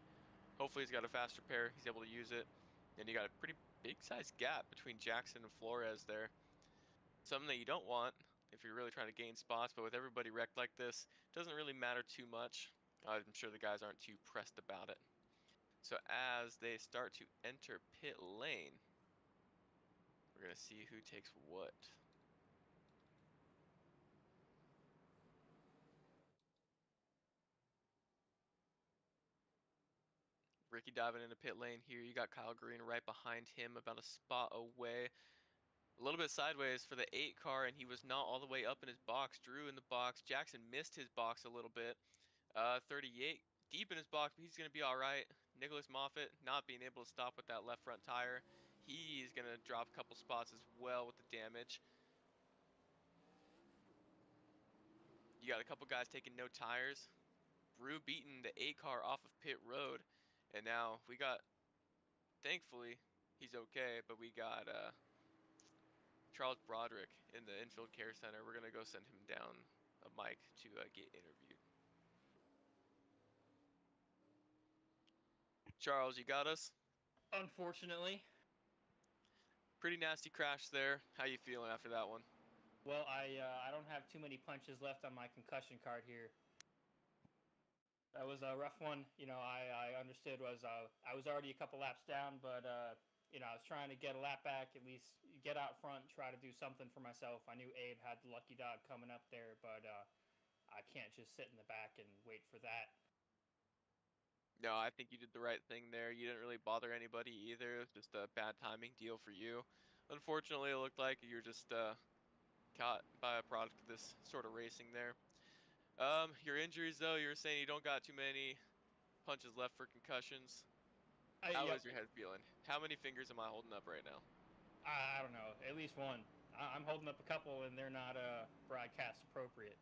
Hopefully he's got a faster pair. He's able to use it. And you got a pretty big size gap between Jackson and Flores there. Something that you don't want if you're really trying to gain spots, but with everybody wrecked like this, it doesn't really matter too much. I'm sure the guys aren't too pressed about it. So as they start to enter pit lane, we're going to see who takes what. Ricky diving into pit lane here. You got Kyle Green right behind him, about a spot away. A little bit sideways for the 8 car, and he was not all the way up in his box. Drew in the box. Jackson missed his box a little bit. 38 deep in his box, but he's going to be all right. Nicholas Moffett not being able to stop with that left front tire. He's going to drop a couple spots as well with the damage. You got a couple guys taking no tires. Brew beating the 8 car off of pit road. And now we got, thankfully, he's okay, but we got Charles Broderick in the infield care center. We're going to go send him down a mic to get interviewed. Charles, you got us? Unfortunately. Pretty nasty crash there. How you feeling after that one? Well, I don't have too many punches left on my concussion card here. That was a rough one. I understood I was already a couple laps down, but I was trying to get a lap back, at least get out front, try to do something for myself. I knew Abe had the lucky dog coming up there, but I can't just sit in the back and wait for that. No, I think you did the right thing there. You didn't really bother anybody either. It was just a bad timing deal for you. Unfortunately, it looked like you're just caught by a product of this sort of racing there. Your injuries though, you were saying you don't got too many punches left for concussions. How Yep. is your head feeling? How many fingers am I holding up right now? I don't know, at least one. I'm holding up a couple, and they're not broadcast appropriate.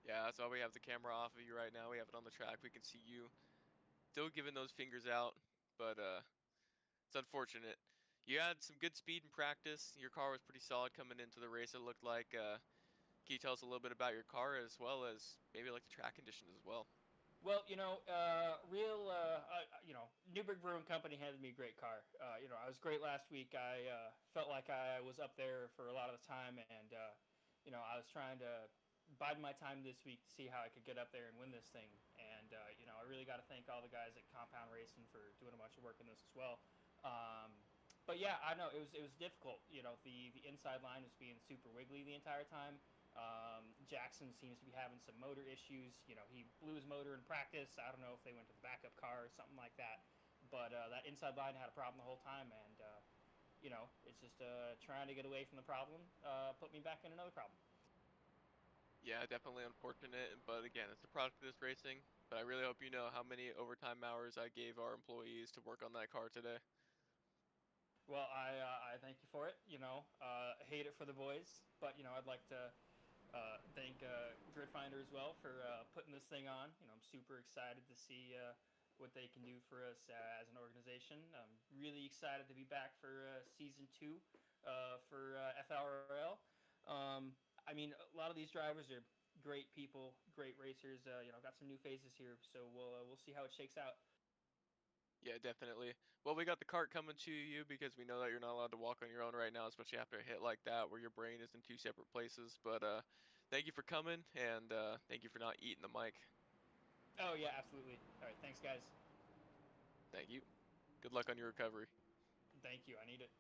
Yeah, that's why we have the camera off of you right now. We have it on the track. We can see you still giving those fingers out, but it's unfortunate. You had some good speed in practice. Your car was pretty solid coming into the race, it looked like. Can you tell us a little bit about your car as well as maybe like the track conditions as well? Well, Newberg Brewing Company handed me a great car. I was great last week. I felt like I was up there for a lot of the time, and I was trying to bide my time this week to see how I could get up there and win this thing. And I really got to thank all the guys at Compound Racing for doing a bunch of work in this as well. Um, but yeah, I know it was difficult. The inside line was being super wiggly the entire time. Jackson seems to be having some motor issues. He blew his motor in practice. I don't know if they went to the backup car or something like that. But that inside line had a problem the whole time, and it's just trying to get away from the problem. Put me back in another problem. Yeah, definitely unfortunate, but again, it's a product of this racing. But I really hope you know how many overtime hours I gave our employees to work on that car today. Well, I thank you for it. I hate it for the boys, but I'd like to thank Gridfinder as well for putting this thing on. I'm super excited to see what they can do for us as an organization. I'm really excited to be back for season 2 for FLRL. I mean, a lot of these drivers are great people, great racers. Got some new faces here, so we'll see how it shakes out. Yeah, definitely. Well, we got the cart coming to you because we know that you're not allowed to walk on your own right now, especially after a hit like that where your brain is in two separate places. But thank you for coming and thank you for not eating the mic. Oh yeah, absolutely. All right, thanks guys. Thank you. Good luck on your recovery. Thank you. I need it.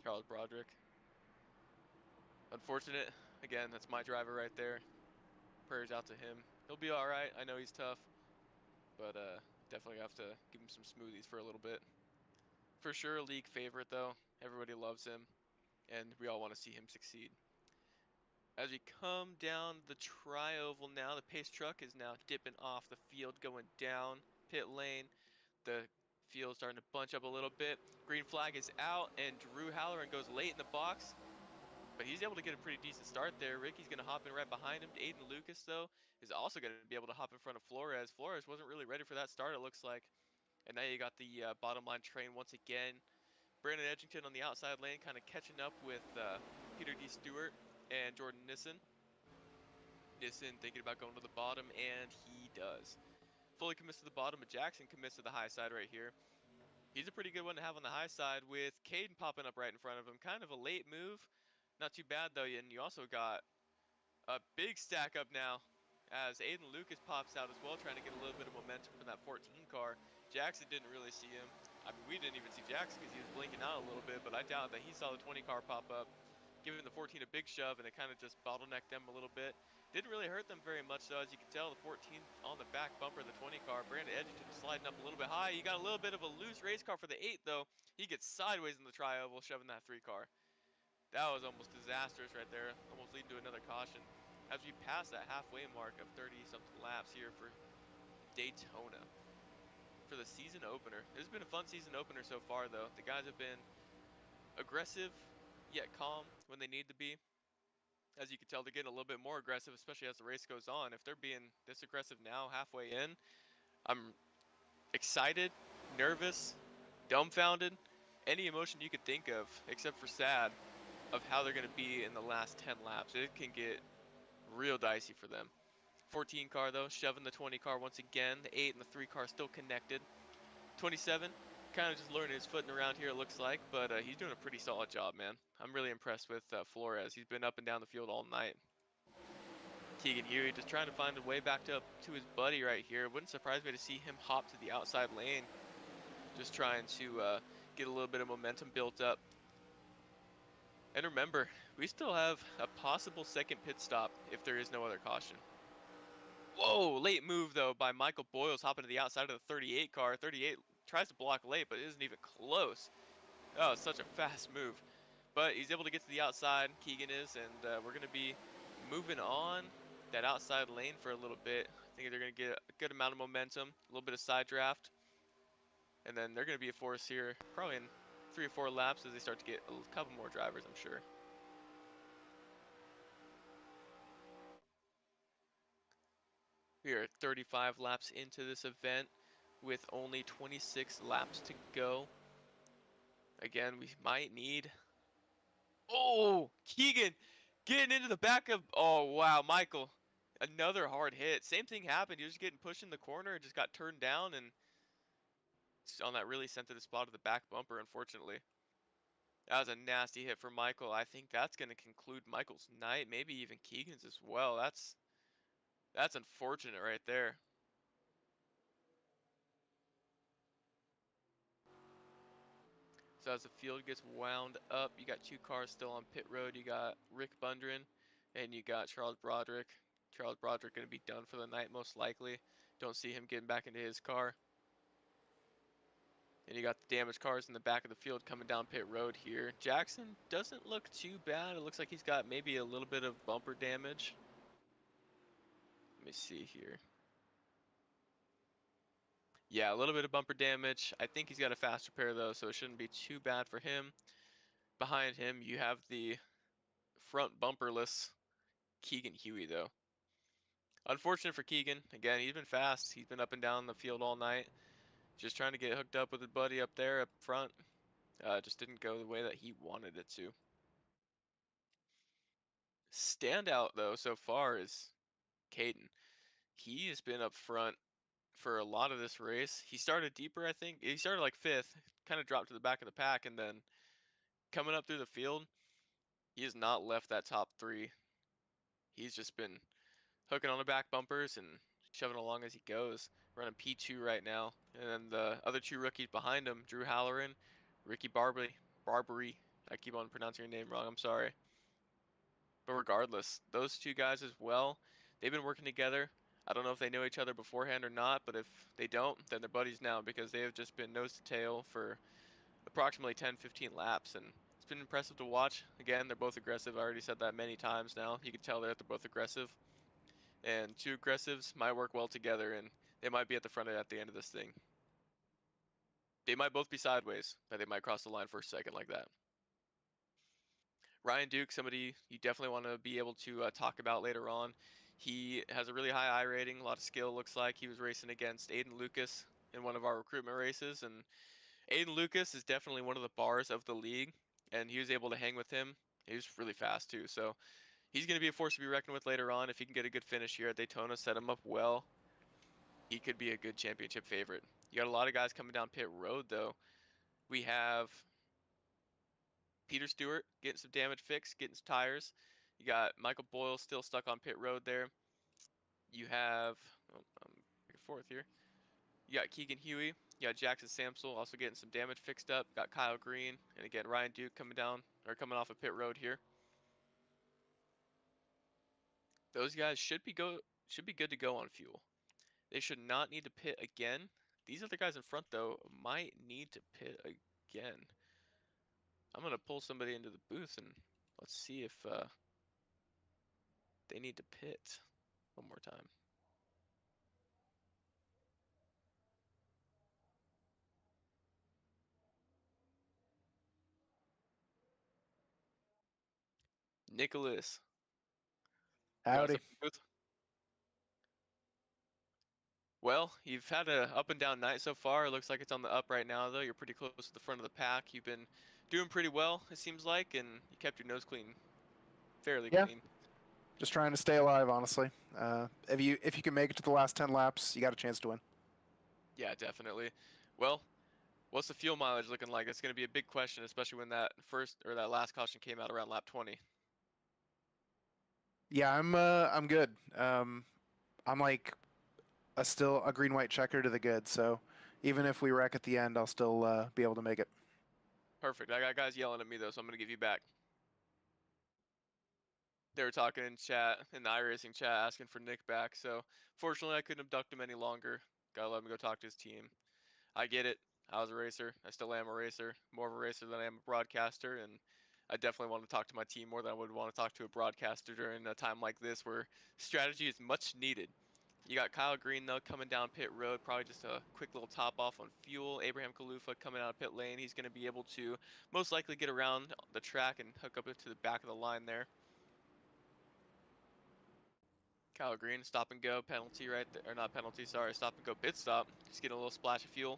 Charles Broderick. Unfortunate. Again, that's my driver right there. Prayers out to him. He'll be all right. I know he's tough, but definitely have to give him some smoothies for a little bit. For sure, a league favorite though. Everybody loves him, and we all want to see him succeed. As we come down the tri-oval now, the pace truck is now dipping off the field, going down pit lane. The field starting to bunch up a little bit. Green flag is out, and Drew Halloran goes late in the box. But he's able to get a pretty decent start there. Ricky's going to hop in right behind him. Aiden Lucas, though, is also going to be able to hop in front of Flores. Flores wasn't really ready for that start, it looks like. And now you got the bottom line train once again. Brandon Edgington on the outside lane, kind of catching up with Peter D. Stewart and Jordan Nissen. Nissen thinking about going to the bottom, and he does. Fully commits to the bottom, but Jackson commits to the high side right here. He's a pretty good one to have on the high side with Caden popping up right in front of him. Kind of a late move. Not too bad though, and you also got a big stack up now as Aiden Lucas pops out as well, trying to get a little bit of momentum from that 14 car. Jackson didn't really see him. I mean, we didn't even see Jackson because he was blinking out a little bit, but I doubt that he saw the 20 car pop up, giving the 14 a big shove, and it kind of just bottlenecked them a little bit. Didn't really hurt them very much though, as you can tell, the 14 on the back bumper of the 20 car. Brandon Edgington sliding up a little bit high. You got a little bit of a loose race car for the 8 though. He gets sideways in the tri-oval, shoving that 3 car. That was almost disastrous right there, almost leading to another caution. As we pass that halfway mark of 30-something laps here for Daytona. For the season opener. This has been a fun season opener so far though. The guys have been aggressive, yet calm when they need to be. As you can tell, they're getting a little bit more aggressive, especially as the race goes on. If they're being this aggressive now, halfway in, I'm excited, nervous, dumbfounded, any emotion you could think of, except for sad, of how they're going to be in the last 10 laps. It can get real dicey for them. 14 car though, shoving the 20 car once again. The 8 and the 3 car still connected. 27, kind of just learning his footing around here, it looks like, but he's doing a pretty solid job, man. I'm really impressed with Flores. He's been up and down the field all night. Keegan Huey just trying to find a way back to his buddy right here. It wouldn't surprise me to see him hop to the outside lane, just trying to get a little bit of momentum built up. And remember, we still have a possible second pit stop if there is no other caution. Whoa, late move though by Michael Boyles hopping to the outside of the 38 car. 38 tries to block late, but isn't even close. Oh, it's such a fast move. But he's able to get to the outside, Keegan is, and we're going to be moving on that outside lane for a little bit. I think they're going to get a good amount of momentum, a little bit of side draft, and then they're going to be a force here probably in 3 or 4 laps as they start to get a couple more drivers, I'm sure. We are 35 laps into this event with only 26 laps to go. Again, we might need... Oh, Keegan getting into the back of... Oh, wow, Michael. Another hard hit. Same thing happened. He was getting pushed in the corner and just got turned down, and on that really sensitive spot of the back bumper, unfortunately. That was a nasty hit for Michael. I think that's going to conclude Michael's night, maybe even Keegan's as well. That's unfortunate right there. So as the field gets wound up, you got 2 cars still on pit road. You got Rick Bundren and you got Charles Broderick. Charles Broderick going to be done for the night most likely. Don't see him getting back into his car. And you got the damaged cars in the back of the field coming down pit road here. Jackson doesn't look too bad. It looks like he's got maybe a little bit of bumper damage. Let me see here. Yeah, a little bit of bumper damage. I think he's got a fast repair though, so it shouldn't be too bad for him. Behind him, you have the front bumperless Keegan Huey though. Unfortunate for Keegan. Again, he's been fast. He's been up and down the field all night. Just trying to get hooked up with his buddy up there up front. Just didn't go the way that he wanted it to. Standout though so far is Caden. He has been up front for a lot of this race. He started deeper, I think. He started like 5th, kind of dropped to the back of the pack, and then coming up through the field, he has not left that top 3. He's just been hooking on the back bumpers and shoving along as he goes. Running P2 right now. And then the other 2 rookies behind him, Drew Halloran, Ricky Barbary. I keep on pronouncing your name wrong, I'm sorry. But regardless, those 2 guys as well, they've been working together. I don't know if they know each other beforehand or not, but if they don't, then they're buddies now because they have just been nose to tail for approximately 10-15 laps, and it's been impressive to watch. Again, they're both aggressive. I already said that many times now. You can tell that they're both aggressive, and 2 aggressives might work well together, and they might be at the front at the end of this thing. They might both be sideways, but they might cross the line for a second like that. Ryan Duke, somebody you definitely want to be able to talk about later on. He has a really high I rating, a lot of skill. Looks like he was racing against Aiden Lucas in one of our recruitment races, and Aiden Lucas is definitely one of the bars of the league, and he was able to hang with him. He was really fast too, so he's going to be a force to be reckoned with later on. If he can get a good finish here at Daytona, set him up well, he could be a good championship favorite. You got a lot of guys coming down pit road though. We have Peter Stewart getting some damage fixed, getting some tires. You got Michael Boyle still stuck on pit road there. You have, I'm back and forth here. You got Keegan Huey. You got Jackson Samsel also getting some damage fixed up. Got Kyle Green, and again Ryan Duke coming down or coming off of pit road here. Those guys should be good to go on fuel. They should not need to pit again. These other guys in front though might need to pit again. I'm gonna pull somebody into the booth and let's see if they need to pit one more time. Nicholas, you want to Howdy. step in the booth? Well, you've had a up and down night so far. It looks like it's on the up right now though. You're pretty close to the front of the pack. You've been doing pretty well, it seems like, and you kept your nose clean, fairly Yeah, clean. just trying to stay alive, honestly. If you can make it to the last 10 laps, you got a chance to win. Yeah, definitely. Well, what's the fuel mileage looking like? It's going to be a big question, especially when that first or that last caution came out around lap 20. Yeah, I'm good. I'm like still a green white checker to the good, so even if we wreck at the end, I'll still be able to make it. Perfect. I got guys yelling at me though, so I'm going to give you back. They were talking in chat, in the iRacing chat, asking for Nick back. So fortunately, I couldn't abduct him any longer. Gotta let him go talk to his team. I get it. I was a racer. I still am a racer. More of a racer than I am a broadcaster, and I definitely want to talk to my team more than I would want to talk to a broadcaster during a time like this where strategy is much needed. You got Kyle Green though coming down pit road, probably just a quick little top off on fuel. Abraham Kalufa coming out of pit lane. He's going to be able to most likely get around the track and hook up to the back of the line there. Kyle Green, stop and go penalty right there, or not penalty, sorry, stop and go pit stop. Just getting a little splash of fuel.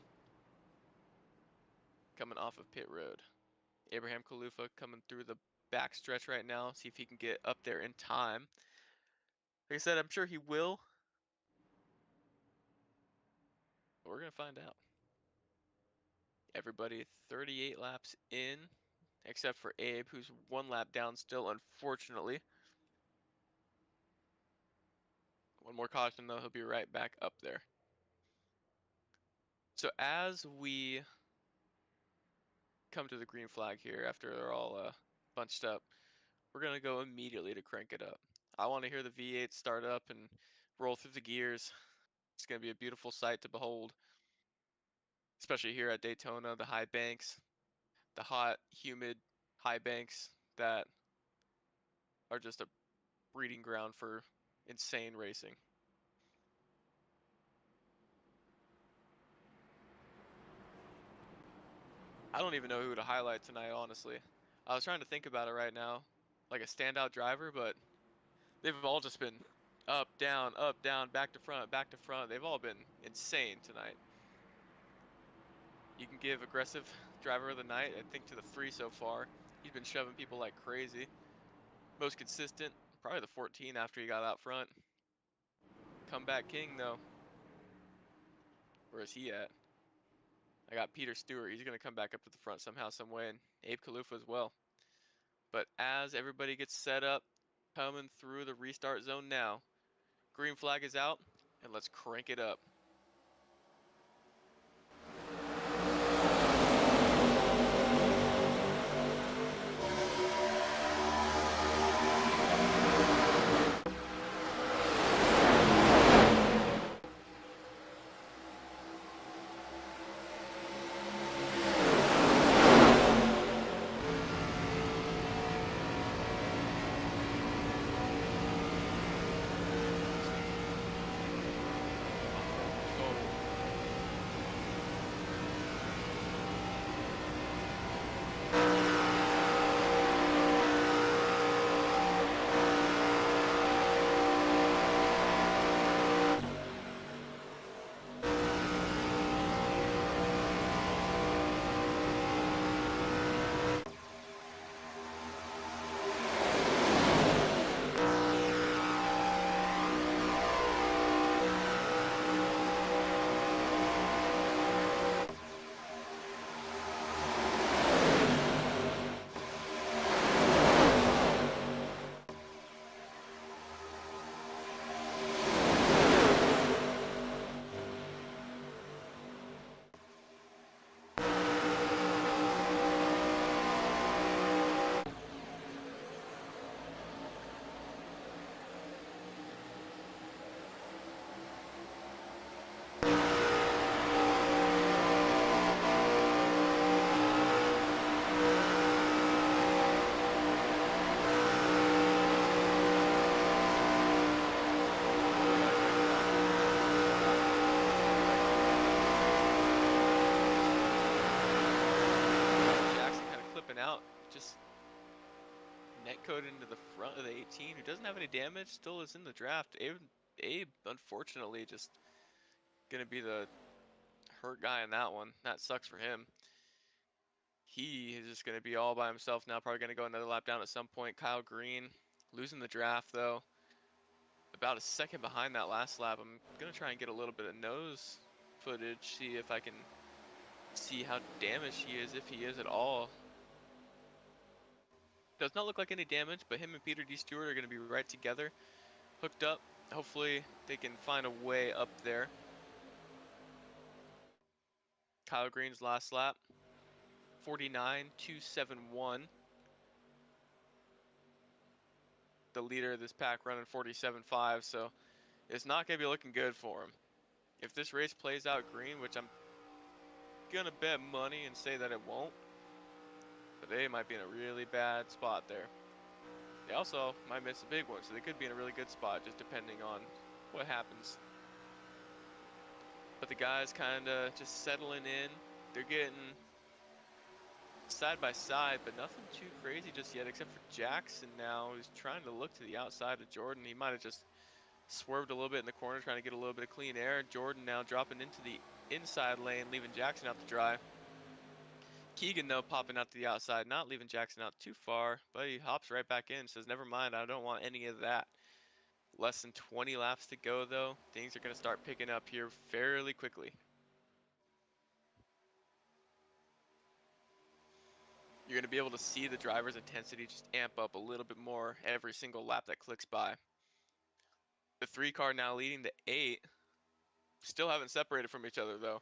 Coming off of pit road. Abraham Kalufa coming through the back stretch right now. See if he can get up there in time. Like I said, I'm sure he will. But we're going to find out. Everybody 38 laps in, except for Abe, who's one lap down still, unfortunately. One more caution, though, he'll be right back up there. So as we come to the green flag here, after they're all bunched up, we're going to go immediately to crank it up. I want to hear the V8 start up and roll through the gears. It's going to be a beautiful sight to behold, especially here at Daytona, the high banks, the hot, humid high banks that are just a breeding ground for insane racing. I don't even know who to highlight tonight, honestly. I was trying to think about it right now, like a standout driver, but they've all just been up, down, back to front, back to front. They've all been insane tonight. You can give aggressive driver of the night, I think, to the 3 so far. He's been shoving people like crazy. Most consistent, probably the 14 after he got out front. Comeback king, though. Where is he at? I got Peter Stewart. He's going to come back up to the front somehow, some way, and Abe Kalufa as well. But as everybody gets set up, coming through the restart zone now, green flag is out, and let's crank it up. cheat code into the front of the 18, who doesn't have any damage, still is in the draft. Abe unfortunately, just gonna be the hurt guy in that one. That sucks for him. He is just gonna be all by himself now, probably gonna go another lap down at some point. Kyle Green, losing the draft though. About a second behind that last lap. I'm gonna try and get a little bit of nose footage, see if I can see how damaged he is, if he is at all. Does not look like any damage, but him and Peter D. Stewart are going to be right together, hooked up. Hopefully they can find a way up there. Kyle Green's last lap, 49.271. The leader of this pack running 47.5, so it's not going to be looking good for him. If this race plays out green, which I'm going to bet money and say that it won't, but they might be in a really bad spot there. They also might miss a big one, so they could be in a really good spot, just depending on what happens. But the guys kind of just settling in. They're getting side by side, but nothing too crazy just yet, except for Jackson now, who's trying to look to the outside of Jordan. He might have just swerved a little bit in the corner, trying to get a little bit of clean air. Jordan now dropping into the inside lane, leaving Jackson out to dry. Keegan, though, popping out to the outside, not leaving Jackson out too far, but he hops right back in, says, never mind, I don't want any of that. Less than 20 laps to go, though. Things are going to start picking up here fairly quickly. You're going to be able to see the driver's intensity just amp up a little bit more every single lap that clicks by. The 3 car now leading the 8. Still haven't separated from each other, though.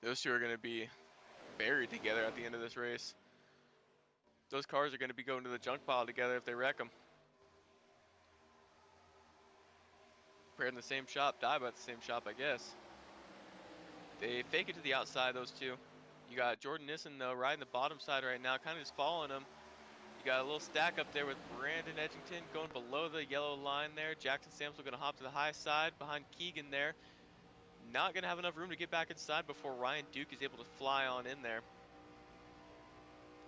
Those two are going to be buried together at the end of this race. Those cars are going to be going to the junk pile together if they wreck them. Paired in the same shop, die by the same shop, I guess. They fake it to the outside, those two. You got Jordan Nissen, though, riding the bottom side right now, kind of just following him. You got a little stack up there with Brandon Edgington going below the yellow line there. Jackson Samsel going to hop to the high side behind Keegan there. Not going to have enough room to get back inside before Ryan Duke is able to fly on in there.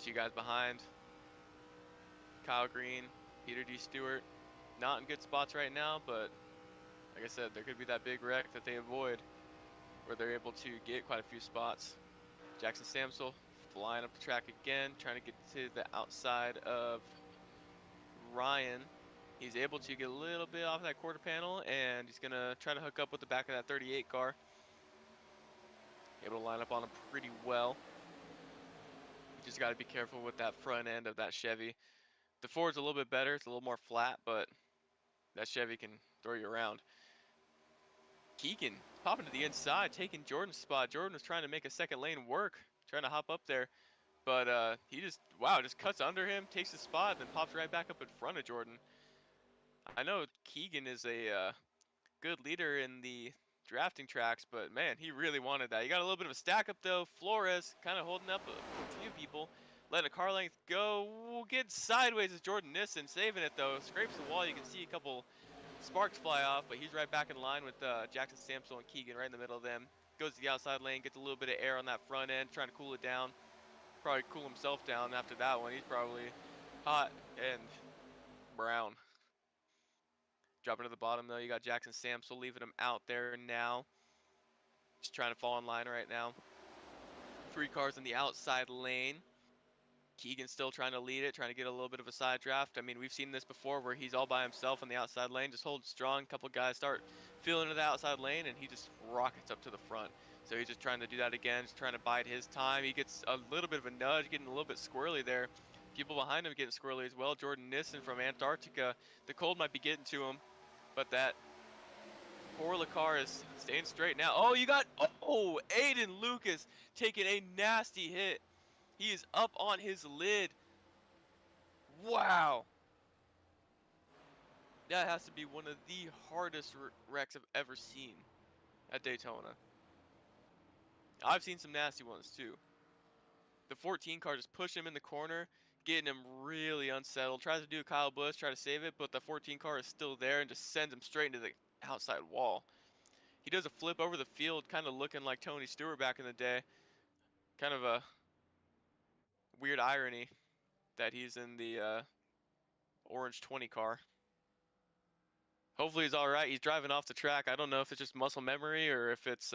Two guys behind. Kyle Green, Peter D. Stewart. Not in good spots right now, but like I said, there could be that big wreck that they avoid where they're able to get quite a few spots. Jackson Samsel flying up the track again, trying to get to the outside of Ryan. He's able to get a little bit off that quarter panel, and he's going to try to hook up with the back of that 38 car. Able to line up on him pretty well. You just got to be careful with that front end of that Chevy. The Ford's a little bit better. It's a little more flat, but that Chevy can throw you around. Keegan popping to the inside, taking Jordan's spot. Jordan was trying to make a second lane work, trying to hop up there. But he just, wow, just cuts under him, takes his spot, and then pops right back up in front of Jordan. I know Keegan is a good leader in the drafting tracks, but man, he really wanted that. He got a little bit of a stack up though. Flores kind of holding up a few people, letting a car length go. Get sideways as Jordan Nissen, saving it though. Scrapes the wall. You can see a couple sparks fly off, but he's right back in line with Jackson Samsel and Keegan right in the middle of them. Goes to the outside lane, gets a little bit of air on that front end, trying to cool it down. Probably cool himself down after that one. He's probably hot and brown. Dropping to the bottom though, you got Jackson Samsel leaving him out there now. Just trying to fall in line right now. 3 cars in the outside lane. Keegan still trying to lead it, trying to get a little bit of a side draft. I mean, we've seen this before where he's all by himself on the outside lane, just holding strong. A couple guys start feeling into the outside lane, and he just rockets up to the front. So he's just trying to do that again, just trying to bide his time. He gets a little bit of a nudge, getting a little bit squirrely there. People behind him getting squirrely as well. Jordan Nissen from Antarctica. The cold might be getting to him, but that poor Lacar is staying straight now. Oh, you got, oh, Aiden Lucas taking a nasty hit. He is up on his lid. Wow. That has to be one of the hardest wrecks I've ever seen at Daytona. I've seen some nasty ones too. The 14 car just pushed him in the corner, getting him really unsettled. Tries to do a Kyle Busch, try to save it, but the 14 car is still there and just sends him straight into the outside wall. He does a flip over the field, kind of looking like Tony Stewart back in the day. Kind of a weird irony that he's in the orange 20 car. Hopefully he's all right. He's driving off the track. I don't know if it's just muscle memory or if it's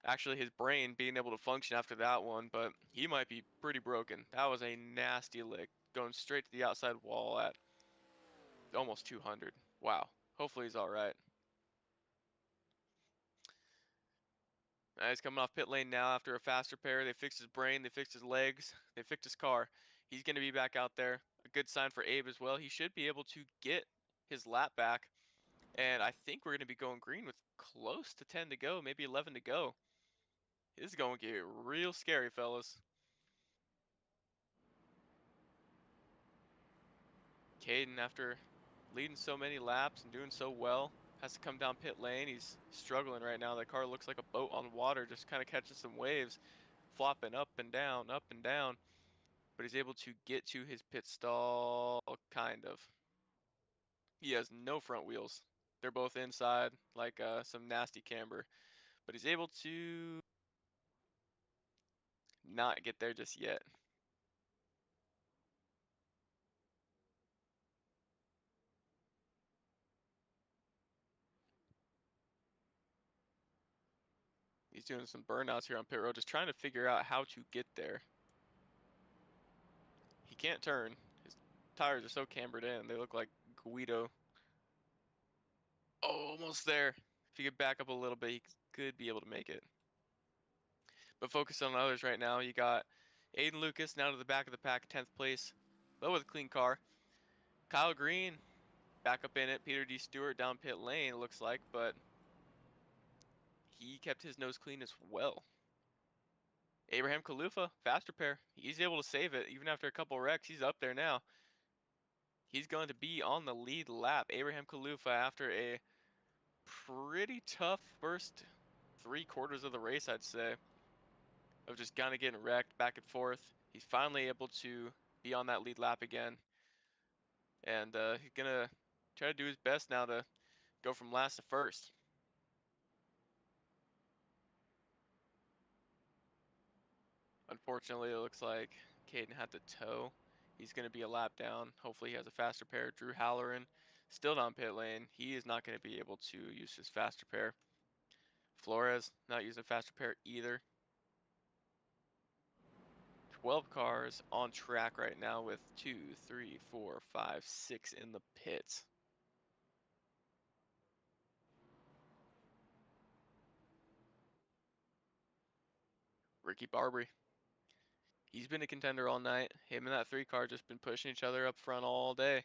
actually his brain being able to function after that one, but he might be pretty broken. That was a nasty lick, going straight to the outside wall at almost 200. Wow. Hopefully he's all right. He's coming off pit lane now after a fast repair. They fixed his brain, they fixed his legs, they fixed his car. He's going to be back out there. A good sign for Abe as well. He should be able to get his lap back. And I think we're going to be going green with close to 10 to go, maybe 11 to go. This is going to get real scary, fellas. Caden, after leading so many laps and doing so well, has to come down pit lane. He's struggling right now. The car looks like a boat on water, just kind of catching some waves, flopping up and down, up and down. But he's able to get to his pit stall, kind of. He has no front wheels. They're both inside, like some nasty camber. But he's able to not get there just yet. He's doing some burnouts here on pit road, just trying to figure out how to get there. He can't turn. His tires are so cambered in. They look like Guido. Oh, almost there. If he could back up a little bit, he could be able to make it. But focus on others right now. You got Aiden Lucas now to the back of the pack, 10th place, but with a clean car. Kyle Green back up in it. Peter D. Stewart down pit lane, it looks like, but he kept his nose clean as well. Abraham Kalufa, fast repair. He's able to save it even after a couple wrecks. He's up there now. He's going to be on the lead lap. Abraham Kalufa, after a pretty tough first 3/4 of the race, I'd say, of just kind of getting wrecked back and forth. He's finally able to be on that lead lap again. And he's going to try to do his best now to go from last to first. Unfortunately, it looks like Caden had to tow. He's going to be a lap down. Hopefully he has a fast repair. Drew Halloran still down pit lane. He is not going to be able to use his fast repair. Flores not using fast repair either. 12 cars on track right now with 2, 3, 4, 5, 6 in the pits. Ricky Barbary. He's been a contender all night. Him and that 3 car just been pushing each other up front all day.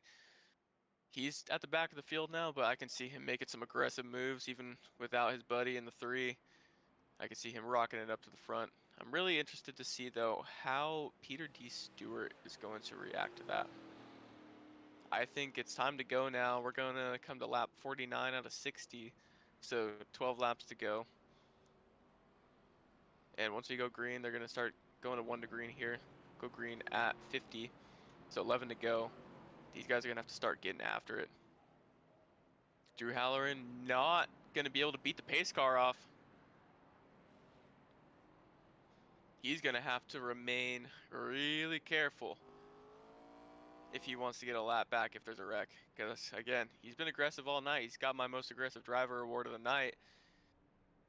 He's at the back of the field now, but I can see him making some aggressive moves even without his buddy in the 3. I can see him rocking it up to the front. I'm really interested to see, though, how Peter D. Stewart is going to react to that. I think it's time to go now. We're going to come to lap 49 out of 60, so 12 laps to go. And once we go green, they're going to start going to 1 to green here. Go green at 50, so 11 to go. These guys are going to have to start getting after it. Drew Halloran not going to be able to beat the pace car off. He's going to have to remain really careful if he wants to get a lap back if there's a wreck. Because, again, he's been aggressive all night. He's got my most aggressive driver award of the night.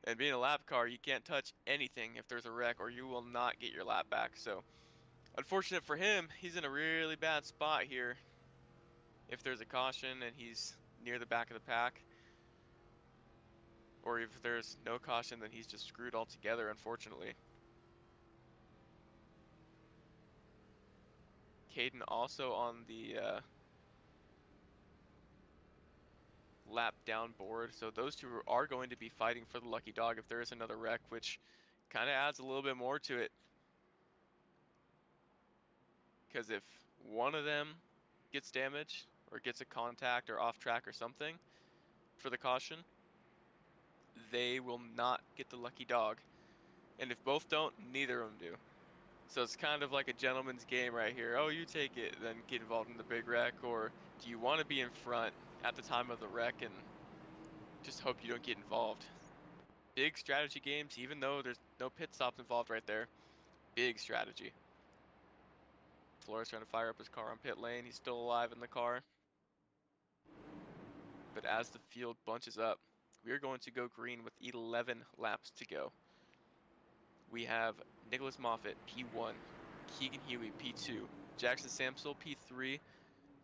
And being a lap car, you can't touch anything if there's a wreck or you will not get your lap back. So, unfortunate for him, he's in a really bad spot here if there's a caution and he's near the back of the pack. Or if there's no caution, then he's just screwed altogether, unfortunately. Caden also on the lap down board. So those two are going to be fighting for the lucky dog if there is another wreck, which kind of adds a little bit more to it. Because if one of them gets damaged or gets a contact or off track or something for the caution, they will not get the lucky dog. And if both don't, neither of them do. So it's kind of like a gentleman's game right here. Oh, you take it, then get involved in the big wreck, or do you want to be in front at the time of the wreck and just hope you don't get involved? Big strategy games, even though there's no pit stops involved right there. Big strategy. Flores trying to fire up his car on pit lane. He's still alive in the car. But as the field bunches up, we're going to go green with 11 laps to go. We have Nicholas Moffitt, P1, Keegan Huey, P2, Jackson Samsel, P3,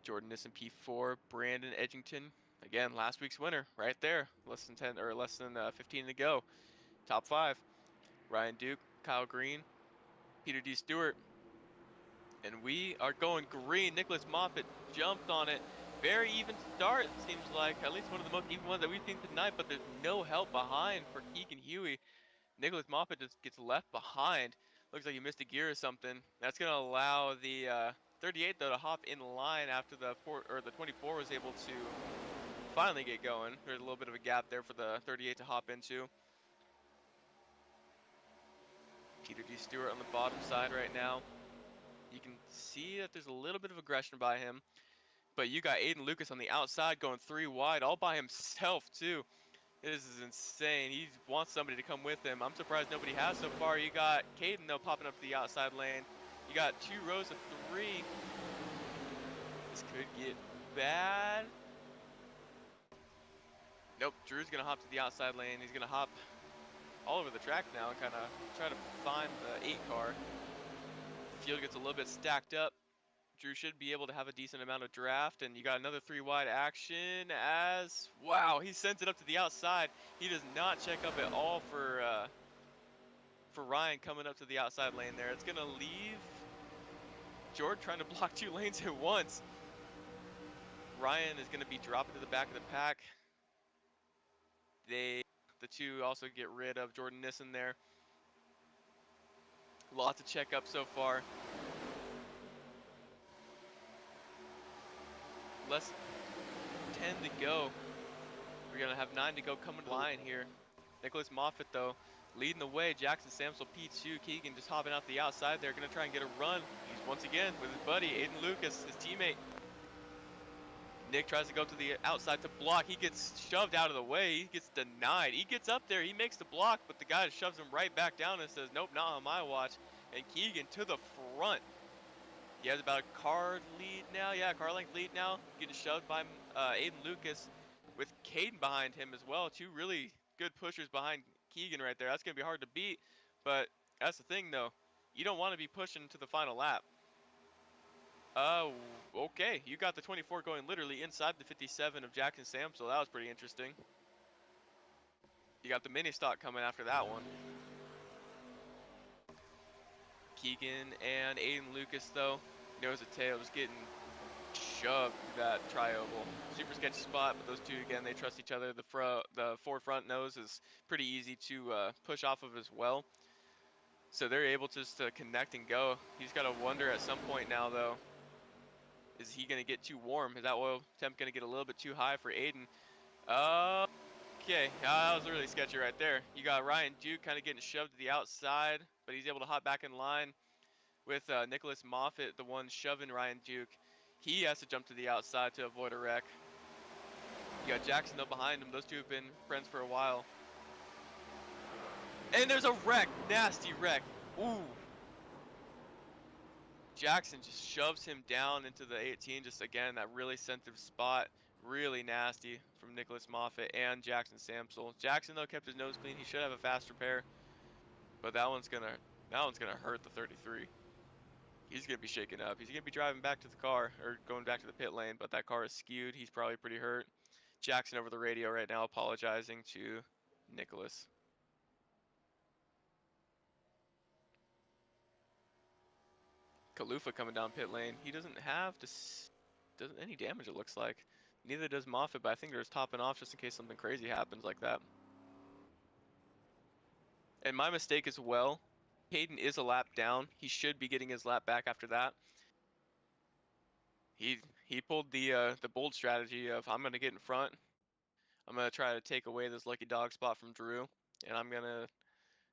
Jordan Nissen, P4, Brandon Edgington, again, last week's winner, right there, less than 10 or less than 15 to go, top 5. Ryan Duke, Kyle Green, Peter D. Stewart, and we are going green. Nicholas Moffitt jumped on it. Very even start, it seems like, at least one of the most even ones that we've seen tonight, but there's no help behind for Keegan Huey. Nicholas Moffitt just gets left behind. Looks like he missed a gear or something. That's going to allow the 38 though to hop in line after the 24 was able to finally get going. There's a little bit of a gap there for the 38 to hop into. Peter D. Stewart on the bottom side right now. You can see that there's a little bit of aggression by him, but you got Aiden Lucas on the outside going 3 wide all by himself too. This is insane. He wants somebody to come with him. I'm surprised nobody has so far. You got Caden, though, popping up to the outside lane. You got 2 rows of 3. This could get bad. Nope, Drew's going to hop to the outside lane. He's going to hop all over the track now and kind of try to find the 8 car. The field gets a little bit stacked up. Drew should be able to have a decent amount of draft, and you got another 3 wide action as, wow, he sends it up to the outside. He does not check up at all for Ryan coming up to the outside lane there. It's gonna leave Jordan trying to block 2 lanes at once. Ryan is gonna be dropping to the back of the pack. The 2 also get rid of Jordan Nissen there. Lots of check up so far. Less 10 to go. We're gonna have 9 to go coming line here. Nicholas Moffitt though leading the way. Jackson Samsel P2. Keegan just hopping out the outside there, gonna try and get a run. He's once again with his buddy Aiden Lucas, his teammate. Nick tries to go to the outside to block. He gets shoved out of the way. He gets denied. He gets up there. He makes the block, but the guy shoves him right back down and says, nope, not on my watch. And Keegan to the front. He has about a car lead now. Yeah, car length lead now. Getting shoved by Aiden Lucas with Caden behind him as well. 2 really good pushers behind Keegan right there. That's going to be hard to beat. But that's the thing, though. You don't want to be pushing to the final lap. Okay. You got the 24 going literally inside the 57 of Jackson Samsel. That was pretty interesting. You got the mini stock coming after that one. Keegan and Aiden Lucas, though, nose to tail, just getting shoved through that tri-oval. Super sketchy spot, but those 2, again, they trust each other. The forefront nose is pretty easy to push off of as well. So they're able just to connect and go. He's got to wonder at some point now, though, is he going to get too warm? Is that oil temp going to get a little bit too high for Aiden? Okay, that was really sketchy right there. You got Ryan Duke kind of getting shoved to the outside, but he's able to hop back in line with Nicholas Moffitt, the one shoving Ryan Duke. He has to jump to the outside to avoid a wreck. You got Jackson though behind him. Those 2 have been friends for a while. And there's a wreck, nasty wreck. Ooh. Jackson just shoves him down into the 18. Just again, that really sensitive spot. Really nasty from Nicholas Moffitt and Jackson Samsel. Jackson though kept his nose clean. He should have a fast repair, but that one's gonna hurt the 33. He's gonna be shaken up. He's gonna be driving back to the car or going back to the pit lane, but that car is skewed. He's probably pretty hurt. Jackson over the radio right now apologizing to Nicholas. Kalufa coming down pit lane. He doesn't have doesn't any damage, it looks like. Neither does Moffitt, but I think they're just topping off just in case something crazy happens like that. And my mistake as well. Hayden is a lap down. He should be getting his lap back after that. He pulled the bold strategy of I'm gonna get in front. I'm gonna try to take away this lucky dog spot from Drew, and I'm gonna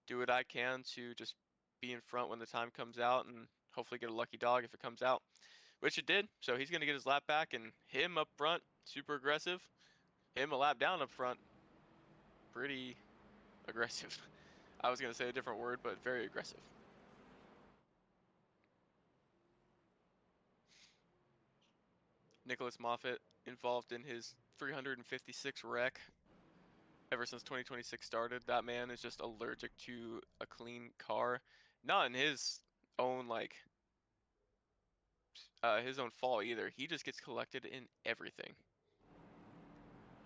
do what I can to just be in front when the time comes out and hopefully get a lucky dog if it comes out, which it did. So he's gonna get his lap back, and him up front, super aggressive. Him a lap down up front, pretty aggressive. I was gonna say a different word, but very aggressive. Nicholas Moffett involved in his 356 wreck ever since 2026 started. That man is just allergic to a clean car. Not in own like his own fault either. He just gets collected in everything.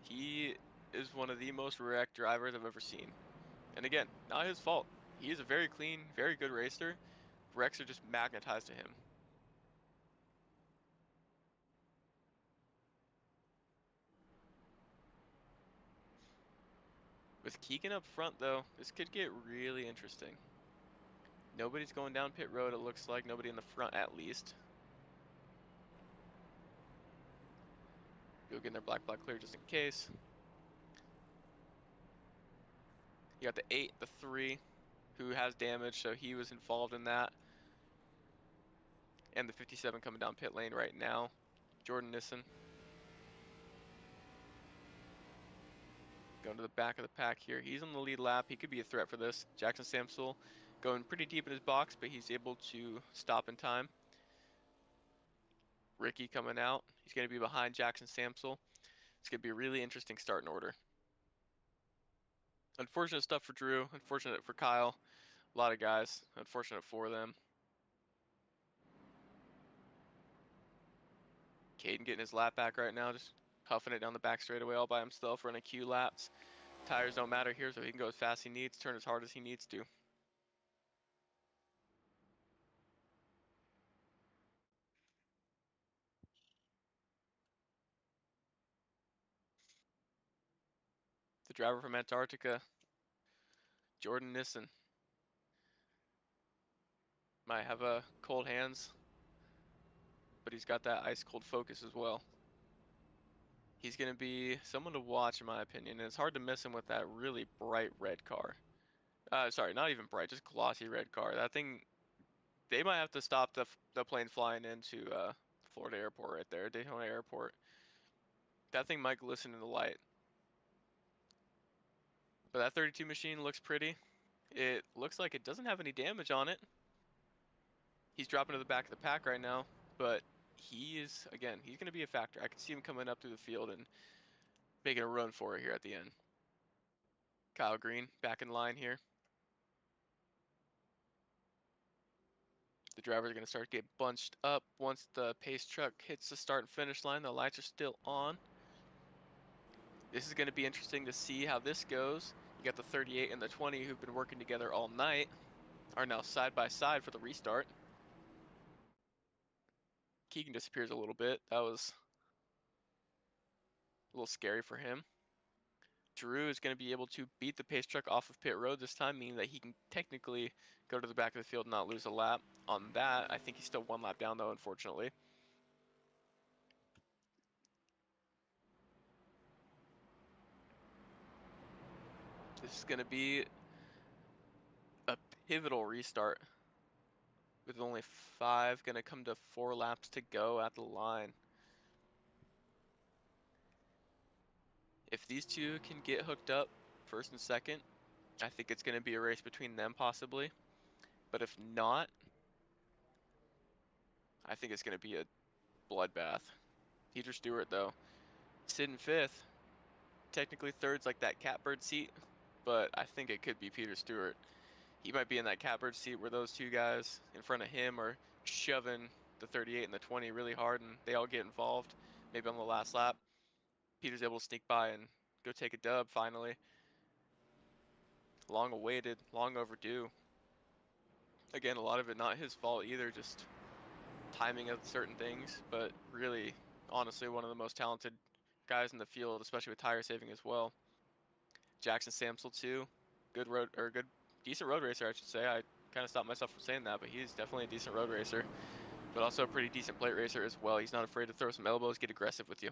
He is one of the most wrecked drivers I've ever seen. And again, not his fault. He is a very clean, very good racer. Wrecks are just magnetized to him. With Keegan up front though, this could get really interesting. Nobody's going down pit road, it looks like. Nobody in the front at least. Go get their black clear just in case. You got the 8, the 3, who has damage, so he was involved in that. And the 57 coming down pit lane right now. Jordan Nissen. Going to the back of the pack here. He's on the lead lap. He could be a threat for this. Jackson Samsel going pretty deep in his box, but he's able to stop in time. Ricky coming out. He's going to be behind Jackson Samsel. It's going to be a really interesting starting order. Unfortunate stuff for Drew. Unfortunate for Kyle. A lot of guys. Unfortunate for them. Caden getting his lap back right now. Just huffing it down the back straightaway all by himself, running Q laps. Tires don't matter here, so he can go as fast as he needs, turn as hard as he needs to. The driver from Antarctica, Jordan Nissen. Might have cold hands, but he's got that ice cold focus as well. He's going to be someone to watch in my opinion, and it's hard to miss him with that really bright red car. Sorry, not even bright, just glossy red car. That thing, they might have to stop the plane flying into Florida Airport right there, Daytona Airport. That thing might glisten in the light. But that 32 machine looks pretty. It looks like it doesn't have any damage on it. He's dropping to the back of the pack right now, but he is, again, he's going to be a factor. I can see him coming up through the field and making a run for it here at the end. Kyle Green back in line here. The drivers are going to start to get bunched up once the pace truck hits the start and finish line. The lights are still on. This is going to be interesting to see how this goes. You got the 38 and the 20 who've been working together all night, are now side by side for the restart. Keegan disappears a little bit. That was a little scary for him. Drew is going to be able to beat the pace truck off of pit road this time, meaning that he can technically go to the back of the field and not lose a lap. On that, I think he's still 1 lap down though, unfortunately. This is going to be a pivotal restart with only 5, going to come to 4 laps to go at the line. If these two can get hooked up first and second, I think it's going to be a race between them possibly. But if not, I think it's going to be a bloodbath. Peter Stewart though, sitting 5th. Technically third's like that catbird seat, but I think it could be Peter Stewart. He might be in that catbird seat where those two guys in front of him are shoving the 38 and the 20 really hard and they all get involved. Maybe on the last lap, Peter's able to sneak by and go take a dub finally. Long awaited, long overdue. Again, a lot of it not his fault either, just timing of certain things, but really, honestly, one of the most talented guys in the field, especially with tire saving as well. Jackson Samsel too, decent road racer, I should say. I kind of stopped myself from saying that, but he's definitely a decent road racer, but also a pretty decent plate racer as well. He's not afraid to throw some elbows, get aggressive with you.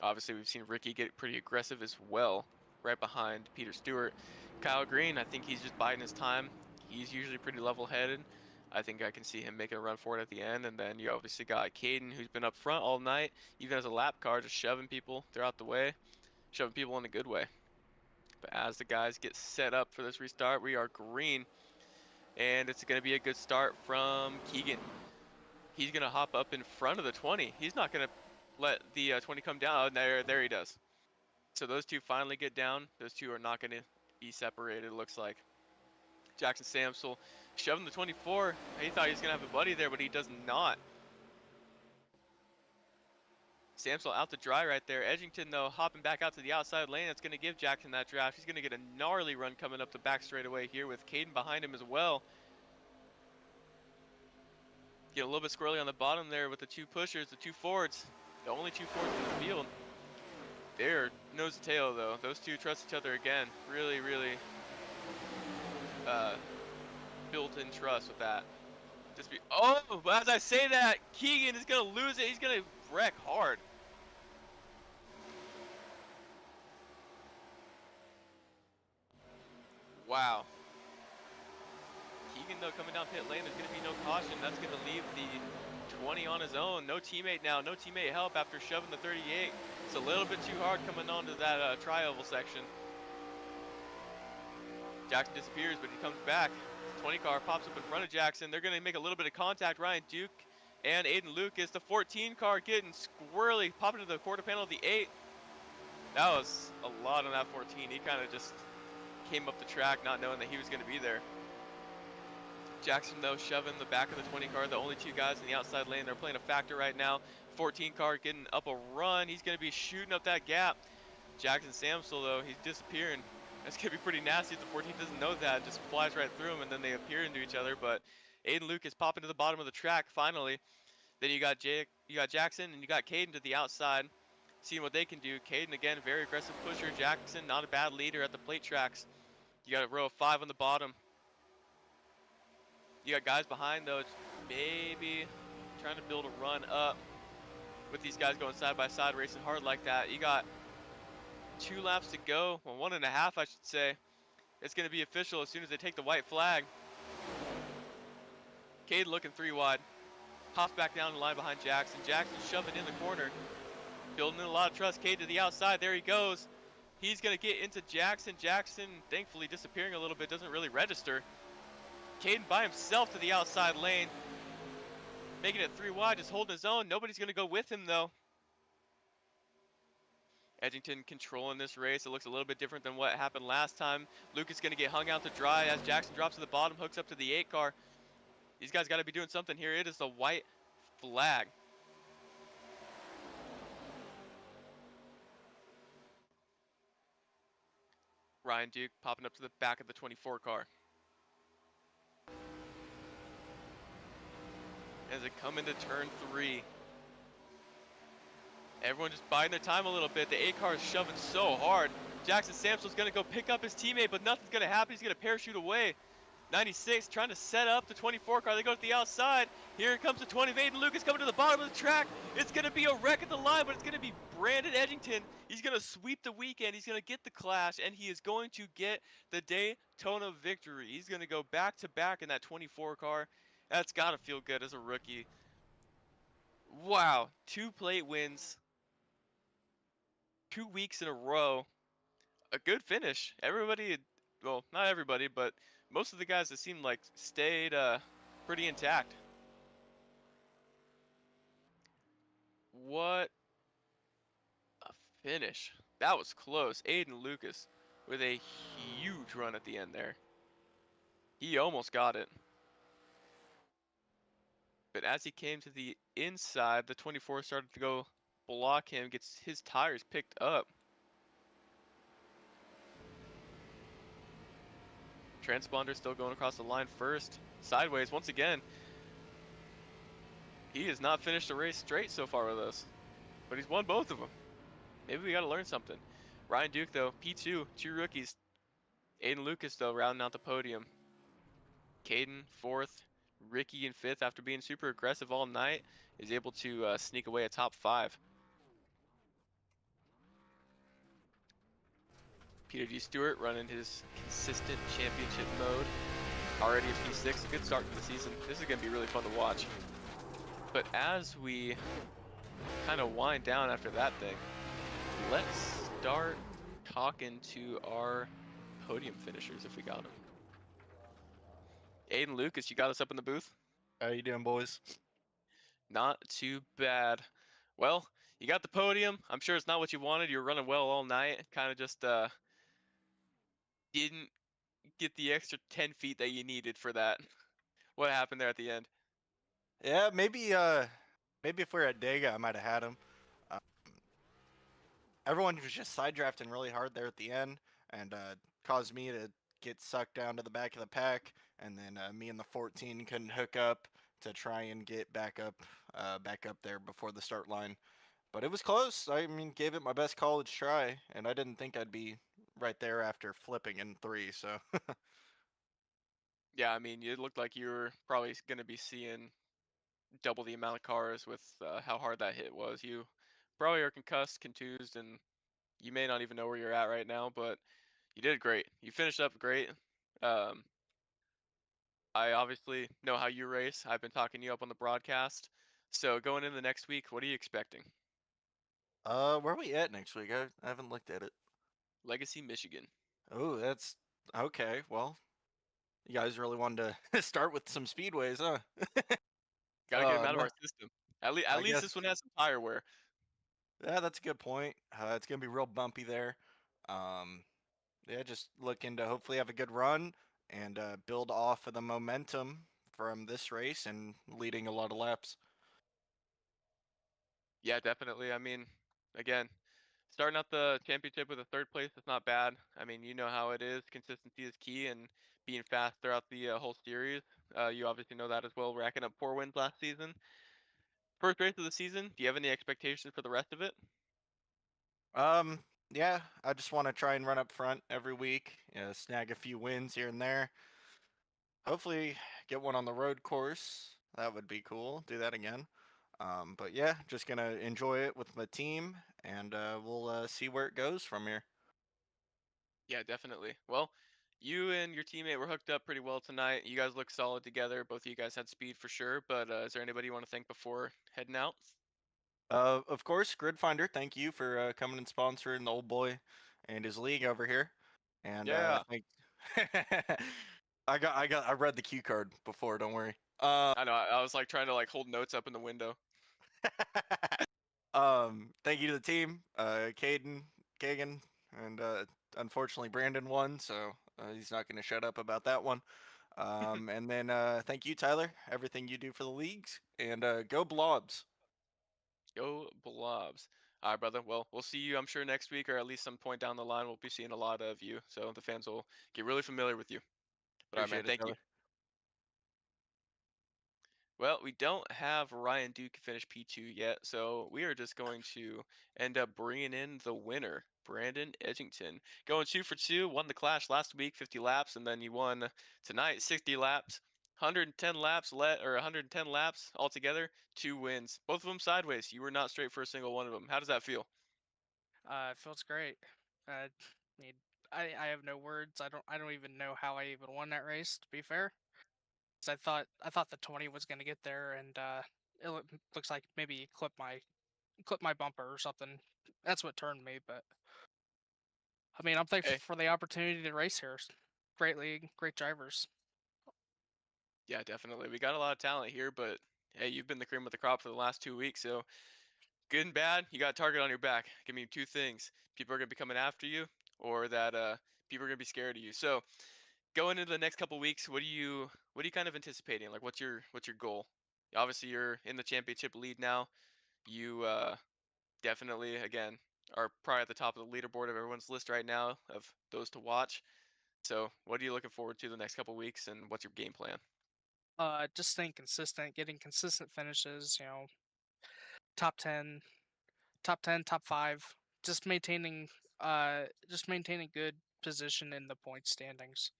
Obviously, we've seen Ricky get pretty aggressive as well, right behind Peter Stewart. Kyle Green, I think he's just biding his time. He's usually pretty level-headed. I think I can see him making a run for it at the end. And then you obviously got Caden, who's been up front all night, even as a lap car, just shoving people throughout the way, shoving people in a good way. But as the guys get set up for this restart, we are green. And it's going to be a good start from Keegan. He's going to hop up in front of the 20. He's not going to let the 20 come down. There he does. So those two finally get down. Those two are not going to be separated, it looks like. Jackson Samsel shoving the 24. He thought he was going to have a buddy there, but he does not. Samsel out to dry right there. Edgington, though, hopping back out to the outside lane. That's going to give Jackson that draft. He's going to get a gnarly run coming up the back straightaway here with Caden behind him as well. Get a little bit squirrely on the bottom there with the two pushers, the two Fords. The only two Fords in the field. They're nose to tail, though. Those two trust each other again. Really, really built-in trust with that. Oh, but as I say that, Keegan is going to lose it. He's going to wreck hard. Wow. Keegan, though, coming down pit lane, there's going to be no caution. That's going to leave the 20 on his own. No teammate now. No teammate help after shoving the 38. It's a little bit too hard coming onto that tri-oval section. Jackson disappears, but he comes back. 20 car pops up in front of Jackson. They're going to make a little bit of contact. Ryan Duke and Aiden Lucas. The 14 car getting squirrely, popping into the quarter panel of the 8. That was a lot on that 14. He kind of just came up the track not knowing that he was going to be there. Jackson, though, shoving the back of the 20 car. The only two guys in the outside lane. They're playing a factor right now. 14 car getting up a run. He's going to be shooting up that gap. Jackson Samsel, though, he's disappearing. That's going to be pretty nasty if the 14 doesn't know that. Just flies right through him, and then they appear into each other. But Aiden Lucas popping to the bottom of the track finally. Then you got Jackson, and you got Caden to the outside, seeing what they can do. Caden, again, very aggressive pusher. Jackson, not a bad leader at the plate tracks. You got a row of 5 on the bottom. You got guys behind, though, maybe trying to build a run up with these guys going side by side, racing hard like that. You got 2 laps to go, well, 1.5, I should say. It's going to be official as soon as they take the white flag. Cade looking 3 wide. Hops back down the line behind Jackson. Jackson shoving in the corner. Building in a lot of trust. Cade to the outside. There he goes. He's going to get into Jackson. Jackson, thankfully, disappearing a little bit. Doesn't really register. Caden by himself to the outside lane. Making it 3 wide. Just holding his own. Nobody's going to go with him, though. Edgington controlling this race. It looks a little bit different than what happened last time. Lucas going to get hung out to dry as Jackson drops to the bottom, hooks up to the 8 car. These guys got to be doing something here. It is the white flag. Ryan Duke popping up to the back of the 24 car. As they come into turn 3. Everyone just biding their time a little bit. The 8 car is shoving so hard. Jackson Samson's going to go pick up his teammate, but nothing's going to happen. He's going to parachute away. 96 trying to set up the 24 car. They go to the outside. Here comes the 20 of Aiden Lucas coming to the bottom of the track. It's going to be a wreck at the line, but it's going to be Brandon Edgington. He's going to sweep the weekend. He's going to get the clash, and he is going to get the Daytona victory. He's going to go back to back in that 24 car. That's got to feel good as a rookie. Wow, 2 plate wins. 2 weeks in a row. A good finish. Everybody, well, not everybody, but most of the guys that seemed like stayed pretty intact. What a finish. That was close. Aiden Lucas with a huge run at the end there. He almost got it. But as he came to the inside, the 24 started to go block him, gets his tires picked up. Transponder still going across the line first. Sideways once again. He has not finished the race straight so far with us, but he's won both of them. Maybe we got to learn something. Ryan Duke, though, P2, 2 rookies. Aiden Lucas, though, rounding out the podium. Caden, 4th. Ricky in 5th after being super aggressive all night, is able to sneak away a top 5. Peter G. Stewart running his consistent championship mode. Already a P6, a good start to the season. This is going to be really fun to watch. But as we kind of wind down after that thing, let's start talking to our podium finishers if we got them. Aiden Lucas, you got us up in the booth? How you doing, boys? Not too bad. Well, you got the podium. I'm sure it's not what you wanted. You were running well all night. Kind of just didn't get the extra 10 feet that you needed for that. What happened there at the end? Yeah, maybe if we are at Dega, I might have had him. Uh, Everyone was just side drafting really hard there at the end, and caused me to get sucked down to the back of the pack, and then me and the 14 couldn't hook up to try and get back up there before the start line. But it was close. I mean, gave it my best college try, and I didn't think I'd be right there after flipping in three. So Yeah, I mean, it looked like you were probably going to be seeing double the amount of cars with how hard that hit was. You probably are concussed, contused, and you may not even know where you're at right now, but you did great. You finished up great. Um, I obviously know how you race. I've been talking you up on the broadcast. So going into the next week, what are you expecting? where are we at next week? I haven't looked at it. Legacy, Michigan. Oh, that's okay. Well, you guys really wanted to start with some speedways, huh? Got to get them out of No, our system. At I least guess this one has some tire wear. yeah, that's a good point. It's gonna be real bumpy there. Um, yeah, just looking to hopefully have a good run and build off of the momentum from this race and leading a lot of laps. Yeah, definitely. I mean, again, starting out the championship with a third place is not bad. I mean, you know how it is. Consistency is key, and being fast throughout the whole series. You obviously know that as well. Racking up 4 wins last season. First race of the season. Do you have any expectations for the rest of it? Um, yeah, I just want to try and run up front every week, snag a few wins here and there. Hopefully, get one on the road course. That would be cool. Do that again. But yeah, just gonna enjoy it with my team, and we'll see where it goes from here. Yeah, definitely. Well, you and your teammate were hooked up pretty well tonight. You guys look solid together. Both of you guys had speed for sure. But is there anybody you want to thank before heading out? Of course, Grid Finder, thank you for coming and sponsoring the old boy and his league over here. And Yeah, thank I read the cue card before, don't worry. I know. I was like trying to like hold notes up in the window. Thank you to the team, Caden, Kagan, and unfortunately Brandon won, so he's not going to shut up about that one. And then thank you, Tyler, everything you do for the leagues, and go Blobs. Go Blobs. All right, brother. Well, we'll see you, I'm sure, next week or at least some point down the line. We'll be seeing a lot of you. So the fans will get really familiar with you. But all right, man. Appreciate it, Thank you. Tyler. Well, we don't have Ryan Duke finish P2 yet, so we are just going to end up bringing in the winner, Brandon Edgington. Going 2 for 2, won the Clash last week, 50 laps, and then you won tonight, 60 laps, 110 laps or 110 laps altogether, 2 wins. Both of them sideways. You were not straight for a single one of them. How does that feel? It feels great. I mean, I have no words. I don't even know how I even won that race. To be fair, 'cause I thought the 20 was gonna get there, and looks like maybe he clipped my bumper or something. That's what turned me. But I mean, I'm thankful Hey, for the opportunity to race here. Great league, great drivers. yeah, definitely. We got a lot of talent here, but hey, you've been the cream of the crop for the last 2 weeks, so good and bad, you got a target on your back. Give me two things. People are gonna be coming after you, or that people are gonna be scared of you. So going into the next couple weeks, what are you kind of anticipating? Like what's your goal? Obviously you're in the championship lead now. You definitely again are probably at the top of the leaderboard of everyone's list right now of those to watch. So what are you looking forward to the next couple weeks and what's your game plan? Just staying consistent, getting consistent finishes. Top 10, top 10, top 5. Just maintaining good position in the point standings.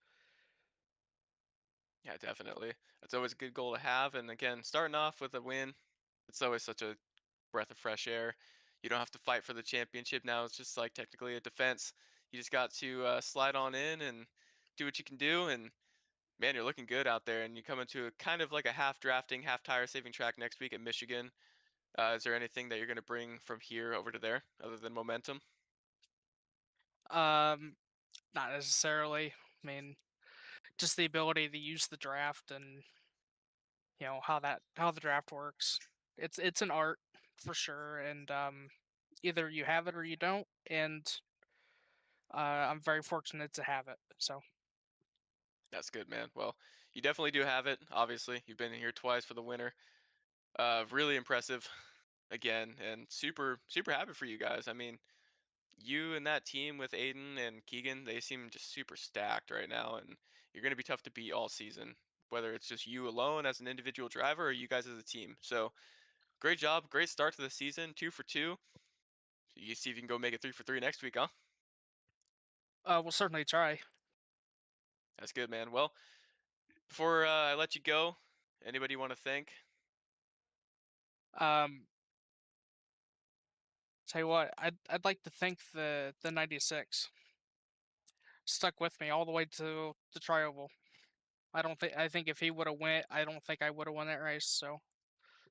Yeah, definitely. That's always a good goal to have. And again, starting off with a win, it's always such a breath of fresh air. You don't have to fight for the championship now. It's just like technically a defense. You just got to slide on in and do what you can do. And man, you're looking good out there. And you come into a kind of like a half drafting, half tire saving track next week at Michigan. Is there anything that you're going to bring from here over to there other than momentum? Um, Not necessarily. I mean, just the ability to use the draft and how the draft works. It's an art. for sure. And either you have it or you don't. And I'm very fortunate to have it. So That's good, man. Well, you definitely do have it. Obviously, you've been here twice for the winter. Really impressive, again, and super happy for you guys. I mean, you and that team with Aiden and Keegan, they seem just super stacked right now, and you're going to be tough to beat all season, whether it's just you alone as an individual driver or you guys as a team. So great job, great start to the season, 2 for 2. You see if you can go make it 3 for 3 next week, huh? we'll certainly try. That's good, man. Well, before I let you go, anybody you want to thank? Um, Tell you what, I'd like to thank the 96. Stuck with me all the way to the trioval. I think if he would have went, I don't think I would have won that race. So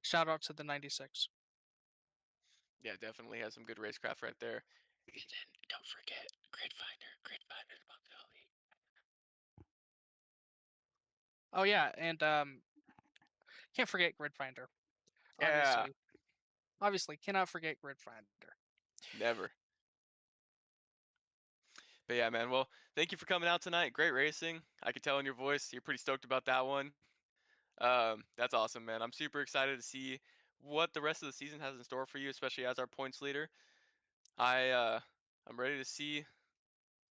shout out to the 96. Yeah, definitely has some good racecraft right there. And then don't forget Grid Finder. Grid Finder responsibility. Oh yeah, and can't forget Grid Finder. Yeah, Obviously, obviously cannot forget Grid Finder. never. But yeah, man. Well, thank you for coming out tonight. Great racing. I could tell in your voice you're pretty stoked about that one. That's awesome, man. I'm super excited to see what the rest of the season has in store for you, especially as our points leader. I uh, I'm ready to see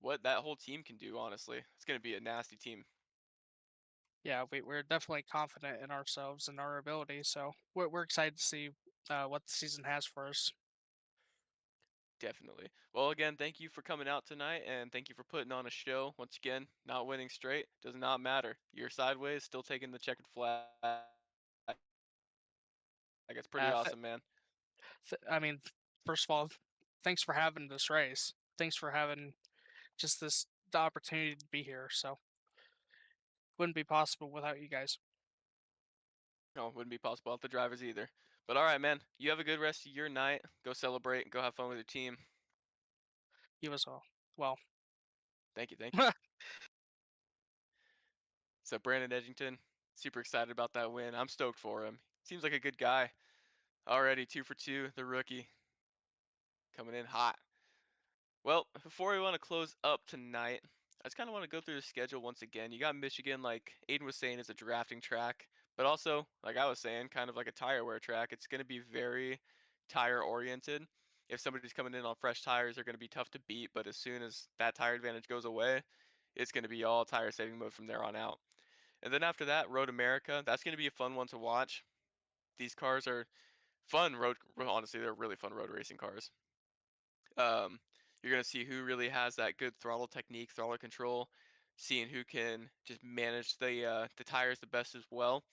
what that whole team can do. Honestly, it's gonna be a nasty team. Yeah, we're definitely confident in ourselves and our ability. So we're excited to see what the season has for us. Definitely. Well, again, thank you for coming out tonight, and thank you for putting on a show. Once again, not winning straight does not matter. You're sideways, still taking the checkered flag. Like, it's pretty Uh, awesome, man. I mean, first of all, thanks for having this race. Thanks for having just the opportunity to be here. So wouldn't be possible without you guys. No, it wouldn't be possible without the drivers either. But all right, man. You have a good rest of your night. Go celebrate and go have fun with your team. You as well. Well, Thank you, thank you. So Brandon Edgington, super excited about that win. I'm stoked for him. Seems like a good guy. Already 2 for 2, the rookie coming in hot. Well, before we want to close up tonight, I just kind of want to go through the schedule once again. You got Michigan, like Aiden was saying, is a drafting track, but also, like I was saying, kind of like a tire wear track. It's going to be very tire oriented. If somebody's coming in on fresh tires, they're going to be tough to beat, but as soon as that tire advantage goes away, it's going to be all tire saving mode from there on out. And then after that, Road America, that's going to be a fun one to watch. These cars are fun honestly, they're really fun road racing cars. Um, you're gonna see who really has that good throttle technique, throttle control, seeing who can just manage the tires the best as well.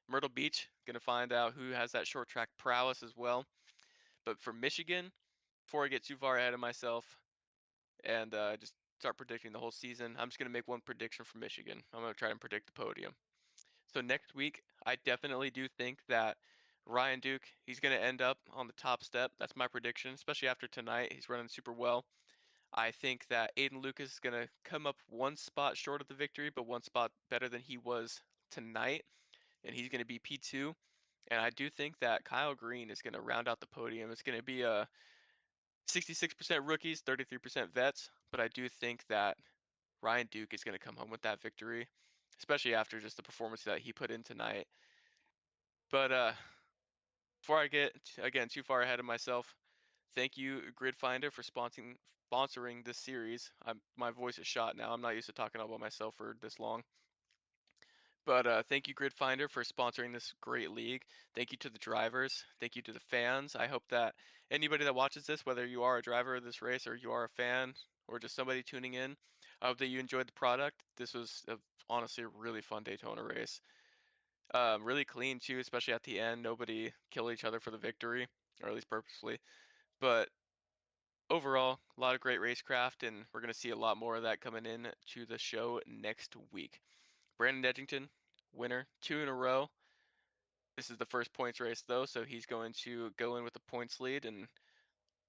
Myrtle Beach, gonna find out who has that short track prowess as well. But for Michigan, before I get too far ahead of myself and just start predicting the whole season, I'm just gonna make one prediction for Michigan. I'm gonna try and predict the podium. So next week, I definitely do think that Ryan Duke, he's going to end up on the top step. That's my prediction, especially after tonight. He's running super well. I think that Aiden Lucas is going to come up one spot short of the victory, but one spot better than he was tonight, and he's going to be P2. And I do think that Kyle Green is going to round out the podium. It's going to be a 66% rookies, 33% vets, but I do think that Ryan Duke is going to come home with that victory, especially after just the performance that he put in tonight. But before I get again too far ahead of myself, thank you Grid Finder for sponsoring this series. My voice is shot now. I'm not used to talking all about myself for this long. But thank you Grid Finder for sponsoring this great league. Thank you to the drivers. Thank you to the fans. I hope that anybody that watches this, whether you are a driver of this race or you are a fan or just somebody tuning in, I hope that you enjoyed the product. This was honestly a really fun Daytona race. Really clean too, especially at the end. Nobody killed each other for the victory, or at least purposefully. But overall, a lot of great racecraft, and we're gonna see a lot more of that coming in to the show next week. Brandon Edgington, winner, 2 in a row. This is the first points race though, so he's going to go in with the points lead, and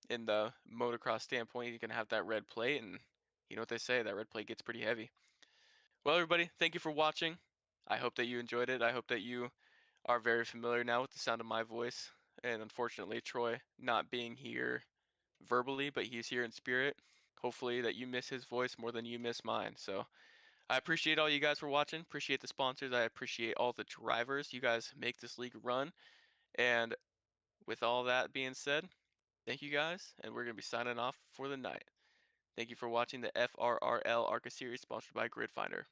in the motocross standpoint, he's gonna have that red plate, and you know what they say, that red plate gets pretty heavy. Well, everybody, thank you for watching. I hope that you enjoyed it. I hope that you are very familiar now with the sound of my voice. and unfortunately Troy not being here verbally, but he's here in spirit. Hopefully that you miss his voice more than you miss mine. So I appreciate all you guys for watching. Appreciate the sponsors. I appreciate all the drivers. You guys make this league run. And with all that being said, thank you guys, and we're going to be signing off for the night. Thank you for watching the FRRL ARCA series sponsored by Grid Finder.